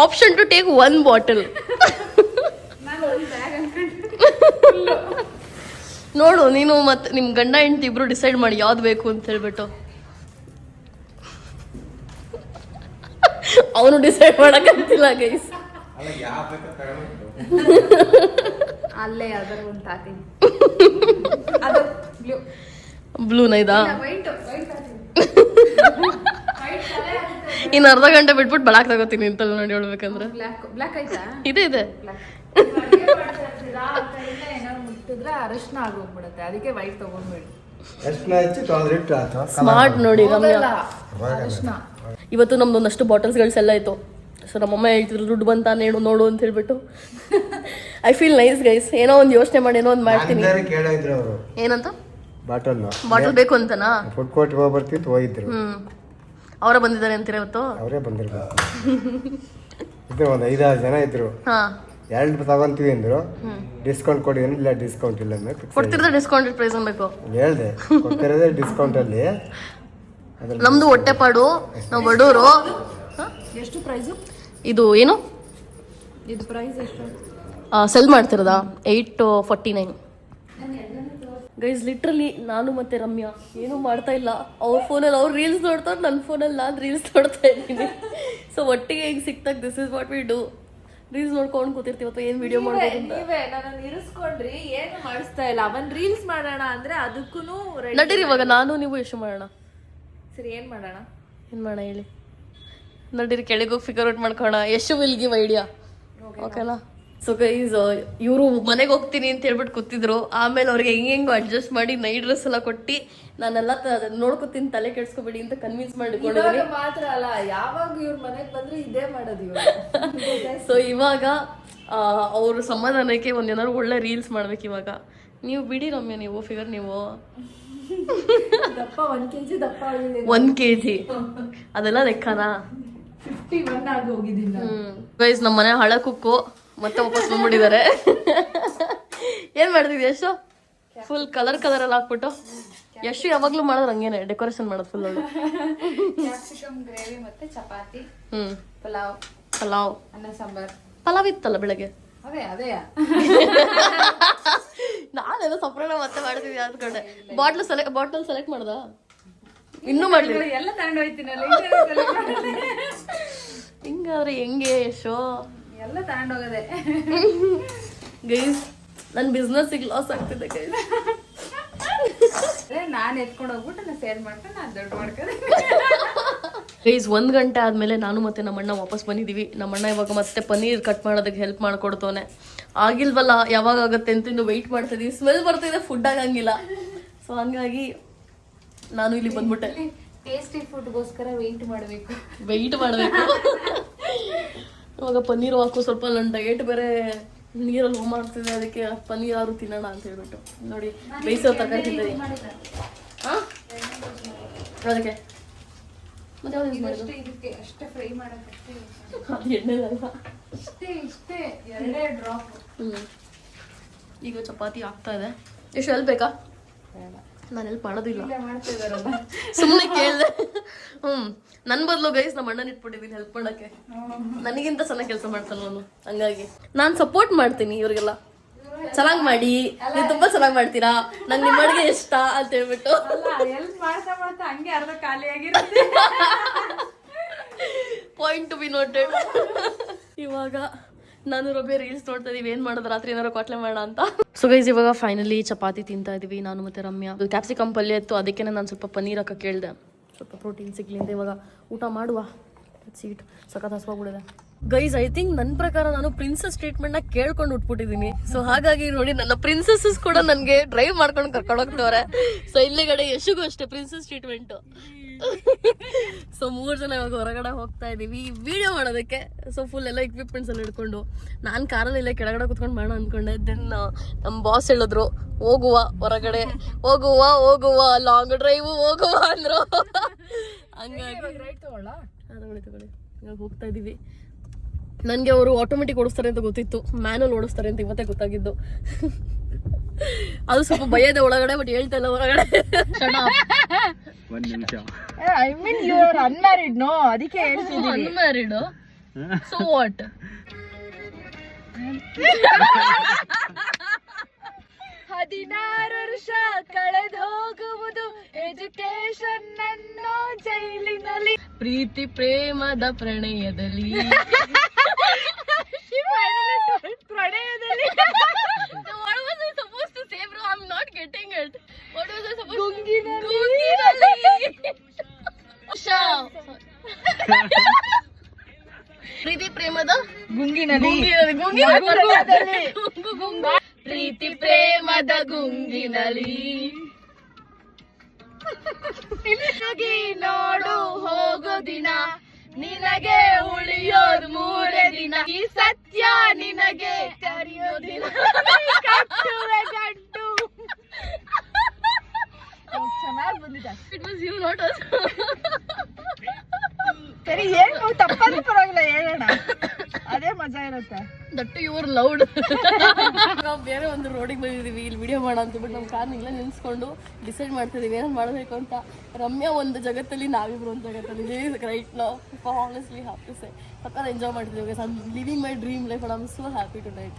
option to take 1 bottle. ನೋಡು ನೀನು ಮತ್ತೆ ನಿಮ್ ಗಂಡ ಹೆಂಡತಿ ಇಬ್ರು ಡಿಸೈಡ್ ಮಾಡಿ ಯಾವ್ದು ಬೇಕು ಅಂತ ಹೇಳ್ಬಿಟ್ಟು. ಅವನು ಡಿಸೈಡ್ ಮಾಡಕ್ಕಾಗ್ತಿಲ್ಲ ಗೈಸ್. ಅಲ್ಲೇ ಅದರ ಒಂದು ತಾತೀನಿ ಬ್ಲೂನ ಇದಾ? ಇನ್ನು ಅರ್ಧ ಗಂಟೆ ಬಿಟ್ಬಿಟ್ಟು ಬ್ಲಾಕ್ ತಗೋತೀನಿ ಅಂತ ನೋಡಿ ಹೇಳ್ಬೇಕಂದ್ರೆ. ಬ್ಲಾಕ್ ಆಯ್ತಾ? ಇದೆ ಅರಶಿನ ಆಗೋಗ್ಬಿಡುತ್ತೆ, ಅದಕ್ಕೆ ವೈಟ್ ತಗೊಂಡ್ಬಿಡಿ. ಸ್ಮಾರ್ಟ್ ನೋಡಿ ರಮ್ಯಾ. ಇವತ್ತು ನಮ್ದೊಂದಷ್ಟು ಬಾಟಲ್ಸ್ಗಳು ಸೆಲ್ ಆಯ್ತು. ಸೊ ನಮ್ಮಮ್ಮ ಹೇಳ್ತಿದ್ರು ದುಡ್ಡು ಬಂತ ನೋಡು ಅಂತ ಹೇಳ್ಬಿಟ್ಟು. I feel nice guys. ಏನೋ ಒಂದು ಯೋಚನೆ ಮಾಡಿ ಏನೋ ಒಂದು ಮಾಡ್ತೀನಿ. ಏನಂತ ಬಾಟಲ್ ಬೇಕು ಅಂತನಾ? ಫುಡ್ ಕೋರ್ಟ್ ಹೋಗಿ ಬರ್ತಿತ್ತು, ಹೋಗಿದ್ರು. ಅವರ ಬಂದಿದ್ದಾರೆ ಅಂತೀರ ಇವತ್ತು? ಅವರೇ ಬಂದಿರ್ಬೇಕು. ಇದ್ರು ಒಂದು 5-6 ಜನ ಇದ್ರು. 2 ತಗೊಂತೀವಿ ಅಂದ್ರು. ಡಿಸ್ಕೌಂಟ್ ಕೊಡಿ ಇಲ್ಲ, ಡಿಸ್ಕೌಂಟ್ ಇಲ್ಲ ಕೊಡ್ತಿದ್ರೆ ಡಿಸ್ಕೌಂಟೆಡ್ ಪ್ರೈಸ್ ಅನ್ಬೇಕು ಹೇಳ್ದೆ. ಕೊಡ್ತಿರೋದೇ ಡಿಸ್ಕೌಂಟ್ ಅಲ್ಲಿ. ನಮ್ದು ಹೊಟ್ಟೆಪಾಡು, ನಾವು ಬಡವರು. ಎಷ್ಟು ಪ್ರೈಸು ಇದು? ಏನು ಇದು ಪ್ರೈಸ್ ಎಷ್ಟು ಸೆಲ್ ಮಾಡ್ತಿರೋದಾ? 849 ಗೈಸ್. ಲಿಟ್ರಲಿ ನಾನು ಮತ್ತೆ ರಮ್ಯಾ ಏನೂ ಮಾಡ್ತಾ ಇಲ್ಲ. ಅವ್ರ ಫೋನಲ್ಲಿ ಅವ್ರು ರೀಲ್ಸ್ ನೋಡ್ತಾರೆ, ನನ್ನ ಫೋನಲ್ಲಿ ನಾನು ರೀಲ್ಸ್ ನೋಡ್ತಾ ಇದ್ದೀನಿ. ಸೊ ಒಟ್ಟಿಗೆ ಹಿಂಗೆ ಸಿಕ್ತಾಗ this is what we do. Reels ನೋಡ್ಕೊಂಡು ಕೂತಿರ್ತೀವಿ ಅಥವಾ ಏನು ವಿಡಿಯೋ ಮಾಡ್ಬೋದು ಅಂತ. ನೀವೇ ನನ್ನ ಇರಿಸ್ಕೊಂಡ್ರಿ, ಏನು ಮಾಡಿಸ್ತಾ ಇಲ್ಲ. ಅವನ್ ರೀಲ್ಸ್ ಮಾಡೋಣ ಅಂದ್ರೆ ಅದಕ್ಕೂ ನಡೀರಿ ಇವಾಗ ನಾನು ನೀವು ಎಷ್ಟು ಮಾಡೋಣ. ಸರಿ ಏನು ಮಾಡೋಣ ಹೇಳಿ. ನಡೀರಿ ಕೆಳಗೆ ಹೋಗಿ ಫಿಗರ್ ಔಟ್ ಮಾಡ್ಕೋಣ. ಎಷ್ಟು ವಿಲ್ ಗಿವ್ ಐಡಿಯಾ. ಓಕೆನಾ? ಸೊ ಗೈಸ್ ಇವರು ಮನೆಗೆ ಹೋಗ್ತೀನಿ ಅಂತ ಹೇಳ್ಬಿಟ್ಟು ಕೂತಿದ್ರು. ಆಮೇಲೆ ಅವ್ರಿಗೆ ಹೆಂಗೆಂಗೋ ಅಡ್ಜಸ್ಟ್ ಮಾಡಿ ನೈಟ್ ಡ್ರೆಸ್ ಎಲ್ಲ ಕೊಟ್ಟು ನಾನೆಲ್ಲ ನೋಡ್ಕೊತೀನಿ, ತಲೆ ಕೆಡ್ಸ್ಕೊಬೇಡಿ ಅಂತ ಕನ್ವಿನ್ಸ್ ಮಾಡಿಕೊಂಡಿದ್ದೀನಿ. ಮಾತ್ರ ಅಲ್ಲ, ಯಾವಾಗ ಇವ್ರ ಮನೆಗ್ ಬಂದ್ರೆ ಇದೇ ಮಾಡೋದು ಇವಾಗ. ಸೊ ಇವಾಗ ಅವ್ರ ಸಮಾಧಾನಕ್ಕೆ ಒಂದೇನಾದ್ರು ಒಳ್ಳೆ ರೀಲ್ಸ್ ಮಾಡ್ಬೇಕು ಇವಾಗ. ನೀವು ಬಿಡಿ ರಮ್ಯ, ನೀವು ಫಿಗರ್ ನೀವು ದಪ್ಪ 1 kg ದಪ್ಪ 1 kg ಅದೆಲ್ಲ ಲೆಕ್ಕನಾ? 51 ಆಗಿ ಹೋಗಿದ್ದೀನಿ. ಗೈಸ್ ನಮ್ಮ ಮನೆ ಹಳ ಕುಕ್ಕು ಮತ್ತೆ ವಾಪಸ್ ಬಂದ್ಬಿಟ್ಟಿದ್ದಾರೆ. ಏನ್ ಮಾಡ್ತಿದ್ವಿ ಯಶು? ಫುಲ್ ಕಲರ್ ಎಲ್ಲ ಹಾಕ್ಬಿಟ್ಟು. ಯಶು ಯಾವಾಗ್ಲೂ ಮಾಡೋದು ಹಂಗೇನೆ, ಡೆಕೋರೇಷನ್ ಮಾಡೋದು ಫುಲ್. ಕ್ಯಾಪ್ಸಿಕಮ್ ಗ್ರೇವಿ ಮತ್ತೆ ಚಪಾತಿ, ಪಲಾವ್, ಅನ್ನ ಸಾಂಬಾರ್. ಪಲಾವ್ ಇತ್ತಲ್ಲ ಬೆಳಗ್ಗೆ, ಅದೇ ನಾನೆಲ್ಲ ಸಪ್ರೇಟ್ ಮತ್ತೆ ಮಾಡ್ತಿದ್ವಿ ಅನ್ಕೊಂಡೆ. ಬಾಟ್ಲ್ ಸೆಲೆಕ್ಟ್ ಮಾಡ್ದ? ಇನ್ನೂ ಮಾಡ್ಲಿಲ್ಲ. ಎಲ್ಲ ತಗೊಂಡು ಹೋಯ್ತೀನಲ್ಲ, ಹಿಂಗಾದ್ರೆ ಹೆಂಗೆ ಯಶು? ಎಲ್ಲ ತಗೊಂಡೋಗದೆ. ಗೈಸ್ ನನ್ನ ಬಿಸ್ನೆಸ್ ಲಾಸ್ ಆಗ್ತಿದೆ ಗೈಸ್. ನಾನು ಎತ್ಕೊಂಡು ಹೋಗ್ಬಿಟ್ಟು ನಾನು ಸೇಲ್ ಮಾಡ್ಕೊಂಡು ನಾನು ದೊಡ್ಡ ಮಾಡ್ಕೊಂಡು. ಗೈಸ್ 1 ಗಂಟೆ ಆದ್ಮೇಲೆ ನಾನು ಮತ್ತೆ ನಮ್ಮಣ್ಣ ವಾಪಸ್ ಬಂದಿದೀವಿ. ನಮ್ಮಣ್ಣ ಇವಾಗ ಮತ್ತೆ ಪನ್ನೀರ್ ಕಟ್ ಮಾಡೋದಕ್ಕೆ ಹೆಲ್ಪ್ ಮಾಡ್ಕೊಡ್ತವನೆ. ಆಗಿಲ್ವಲ್ಲ, ಯಾವಾಗ ಆಗುತ್ತೆ ಅಂತ ಇನ್ನು ವೆಯ್ಟ್ ಮಾಡ್ತಿದೀವಿ. ಸ್ಮೆಲ್ ಬರ್ತಿದೆ, ಫುಡ್ ಆಗಂಗಿಲ್ಲ. ಸೊ ಹಂಗಾಗಿ ನಾನು ಇಲ್ಲಿ ಬಂದ್ಬಿಟ್ಟೆ. ಟೇಸ್ಟಿ ಫುಡ್ಗೋಸ್ಕರ ವೆಯ್ಟ್ ಮಾಡಬೇಕು. ಇವಾಗ ಪನ್ನೀರು ಹಾಕು, ಸ್ವಲ್ಪ ನನ್ನ ಡಯಟ್ ಬೇರೆ ನೀರಲ್ಲಿ ಹೋಮ್ ಆಗ್ತಿದೆ, ಅದಕ್ಕೆ ಪನ್ನೀರ್ ಯಾರು ತಿನ್ನೋಣ ಅಂತ ಹೇಳ್ಬಿಟ್ಟು ನೋಡಿ ಬೇಯಿಸೋ ತರಕಾರಿ ತಿಂತೀವಿ. ಅದಕ್ಕೆ ಮತ್ತೆ ಯಾವ್ದು ಯೂಸ್ ಮಾಡಿದ್ರು? ಇದಕ್ಕೆ ಅಷ್ಟೇ ಫ್ರೈ ಮಾಡೋದಷ್ಟೇ, ಅದು ಎಣ್ಣೆದಲ್ಲ, ಇಷ್ಟೇ 2 ಡ್ರಾಪ್. ಈಗ ಚಪಾತಿ ಆಗ್ತಾ ಇದೆ. ಎಷ್ಟು ಹೆಲ್ಪ್ ಬೇಕಾ? ನಾನು ಹೆಲ್ಪ್ ಮಾಡೋದಿಲ್ಲ, ಸುಮ್ಮನೆ ಕೇಳಿದೆ. ನನ್ ಬದಲು ಗೈಸ್ ನಮ್ಮ ಅಣ್ಣನ ಇಟ್ಬಿಟ್ಟಿದ್ದೀನಿ ಹೆಲ್ಪ್ ಮಾಡಕ್ಕೆ. ನನಗಿಂತ ಚೆನ್ನಾಗಿ ಕೆಲಸ ಮಾಡ್ತಾನೆ ಅವನು, ಹಂಗಾಗಿ ನಾನು ಸಪೋರ್ಟ್ ಮಾಡ್ತೀನಿ ಇವ್ರಿಗೆಲ್ಲ. ಚೆನ್ನಾಗಿ ಮಾಡಿ, ನೀವು ತುಂಬಾ ಚೆನ್ನಾಗಿ ಮಾಡ್ತೀರಾ, ನಂಗೆ ನಿಮ್ಮ ಅಡುಗೆ ಇಷ್ಟ ಅಂತ ಹೇಳ್ಬಿಟ್ಟು ಹೆಲ್ಪ್ ಮಾಡ್ತಾ ಮಾಡ್ತಾ ಹಂಗೆ ಅರ್ಧ ಖಾಲಿ ಆಗಿರುತ್ತೆ. Point to be noted. ಇವಾಗ ನಾನು ರೊಬ್ಬೆ ರೀಲ್ಸ್ ನೋಡ್ತಾ ಇದೀವಿ, ಏನ್ ಮಾಡೋದು ರಾತ್ರಿ ಏನಾರು ಕ್ವಾಟ್ಲೆ ಮಾಡೋಣ ಅಂತ. ಸೊ ಗೈಸ್ ಇವಾಗ ಫೈನಲಿ ಚಪಾತಿ ತಿಂತಾ ಇದೀವಿ ನಾನು ಮತ್ತೆ ರಮ್ಯಾ. ಕ್ಯಾಪ್ಸಿಕಮ್ ಪಲ್ಯ ಇತ್ತು, ಅದಕ್ಕೆ ನಾನು ಸ್ವಲ್ಪ ಪನ್ನೀರ್ ಹಾಕ ಕೇಳಿದೆ, ಸ್ವಲ್ಪ ಪ್ರೋಟೀನ್ ಸಿಗ್ಲಿ ಅಂತ. ಇವಾಗ ಊಟ ಮಾಡುವ, ಸೀಟ್ ಸಖತ್ ಹಸ್ವಾಗ್ಬಿಡಿದೆ ಗೈಸ್. ಐ ಥಿಂಕ್ ನನ್ನ ಪ್ರಕಾರ ನಾನು ಪ್ರಿನ್ಸಸ್ ಟ್ರೀಟ್ಮೆಂಟ್ ನ ಕೇಳ್ಕೊಂಡು ಉಟ್ಬಿಟ್ಟಿದೀನಿ. ಸೊ ಹಾಗಾಗಿ ನೋಡಿ ನನ್ನ ಪ್ರಿನ್ಸೆಸಸ್ ಕೂಡ ನನ್ಗೆ ಡ್ರೈವ್ ಮಾಡ್ಕೊಂಡು ಕರ್ಕೊಂಡು ಹೋಗ್ತವ್ರೆ. ಸೊ ಇಲ್ಲಿಗಡೆ ಯಶುಗೂ ಅಷ್ಟೇ ಪ್ರಿನ್ಸಸ್ ಟ್ರೀಟ್ಮೆಂಟ್. ಸೊ 3 ಜನ ಇವಾಗ ಹೊರಗಡೆ ಹೋಗ್ತಾ ಇದೀವಿ ವಿಡಿಯೋ ಮಾಡೋದಕ್ಕೆ. ಸೊ ಫುಲ್ ಎಲ್ಲ ಇಕ್ವಿಪ್ಮೆಂಟ್ಸ್ ಎಲ್ಲ ಹಿಡ್ಕೊಂಡು ನಾನು ಕಾರಲ್ಲಿ ಇಲ್ಲ ಕೆಳಗಡೆ ಕುತ್ಕೊಂಡು ಮಾಡೋಣ ಅನ್ಕೊಂಡೆ. ದೆನ್ ನಮ್ಮ ಬಾಸ್ ಹೇಳಿದ್ರು ಹೋಗುವ ಹೊರಗಡೆ, ಹೋಗುವ ಲಾಂಗ್ ಡ್ರೈವ್ ಹೋಗುವ ಅಂದ್ರು. ಹಂಗಾಗಿ ತಗೊಳ್ಳಿ ಇವಾಗ ಹೋಗ್ತಾ ಇದೀವಿ. ನನಗೆ ಅವರು ಆಟೋಮೆಟಿಕ್ ಓಡಿಸ್ತಾರೆ ಅಂತ ಗೊತ್ತಿತ್ತು, ಮ್ಯಾನುವಲ್ ಓಡಿಸ್ತಾರೆ ಅಂತ ಇವತ್ತೇ ಗೊತ್ತಾಗಿದ್ದು. ಅದು ಸ್ವಲ್ಪ ಭಯದ ಒಳಗಡೆ, ಬಟ್ ಹೇಳ್ತಾ ಇಲ್ಲ ಹೊರಗಡೆ. I mean you are unmarried no, ಅದಕ್ಕೆ ಹೇಳ್ತಿದ್ದೀನಿ. Unmarried so what? 16 ವರ್ಷ ಕಳೆದೋಗುವುದು ಎಜುಕೇಶನ್ ಅನ್ನೋ ಜೈಲಿನಲ್ಲಿ, ಪ್ರೀತಿ ಪ್ರೇಮದ ಪ್ರಣಯದಲ್ಲಿ. ಪ್ರಣಯದಲ್ಲಿ What was I supposed to say, bro? I'm not getting it. What was I supposed to say? ಗುಂಗಿನಲ್ಲಿ. ಪ್ರೀತಿ ಪ್ರೇಮದ ಗುಂಗಿನಲ್ಲಿ, ಪ್ರೀತಿ ಪ್ರೇಮದ ಗುಂಗಿನಲ್ಲಿ ನೋಡು ಹೋಗೋ ದಿನ, ನಿನಗೆ ಉಳಿಯೋದು 3 ದಿನ, ಈ ಸತ್ಯ ನಿನಗೆ ಕರೆಯೋದಿಲ್ಲ, ಕಟ್ಟುವೆ ಗಂಟು. ಚೆನ್ನಾಗಿ ಬಂದಿದೆ. It was you, not us. ಸರಿ, ಏನು ತಪ್ಪಂದ್ರೆ ಪರವಾಗಿಲ್ಲ, ಹೇಳೋಣ, ಅದೇ ಮಜಾ ಇರುತ್ತೆ. That you are loud. ನಾವು ಬೇರೆ ಒಂದು ರೋಡಿಗೆ ಬಂದಿದ್ದೀವಿ, ಇಲ್ಲಿ ವಿಡಿಯೋ ಮಾಡೋ ಅಂತ ಬಿಟ್ಟು ನಮ್ಮ ಕಾರ್ನ ಇಲ್ಲ ನಿಲ್ಸ್ಕೊಂಡು ಡಿಸೈಡ್ ಮಾಡ್ತಿದ್ದೀವಿ ಏನಾದ್ರು ಮಾಡಬೇಕು ಅಂತ. ರಮ್ಯಾ ಒಂದು ಜಗತ್ತಲ್ಲಿ, ನಾವಿಬ್ರು ಒಂದು ಜಗತ್ತಲ್ಲಿ ರೈಟ್ ನಾವು. ಹಾನೆಸ್ಟ್ಲಿ ಹ್ಯಾವ್ ಟು ಸೇ ಸಕ್ಕತ್ ಎಂಜಾಯ್ ಮಾಡ್ತಿದ್ದೀವಿ. I am living my dream life and I am so happy tonight.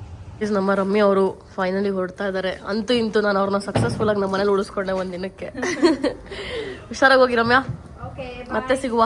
ನಮ್ಮ ರಮ್ಯಾ ಅವರು ಫೈನಲಿ ಹೊರಡ್ತಾ ಇದ್ದಾರೆ. ಅಂತೂ ಇಂತೂ ನಾನು ಅವ್ರನ್ನ ಸಕ್ಸಸ್ಫುಲ್ ಆಗಿ ನಮ್ಮ ಮನೇಲಿ ಉಳಿಸ್ಕೊಂಡೆ 1 ದಿನಕ್ಕೆ. ಹುಷಾರಾಗಿ ಹೋಗಿ ರಮ್ಯಾ, ಮತ್ತೆ ಸಿಗುವ.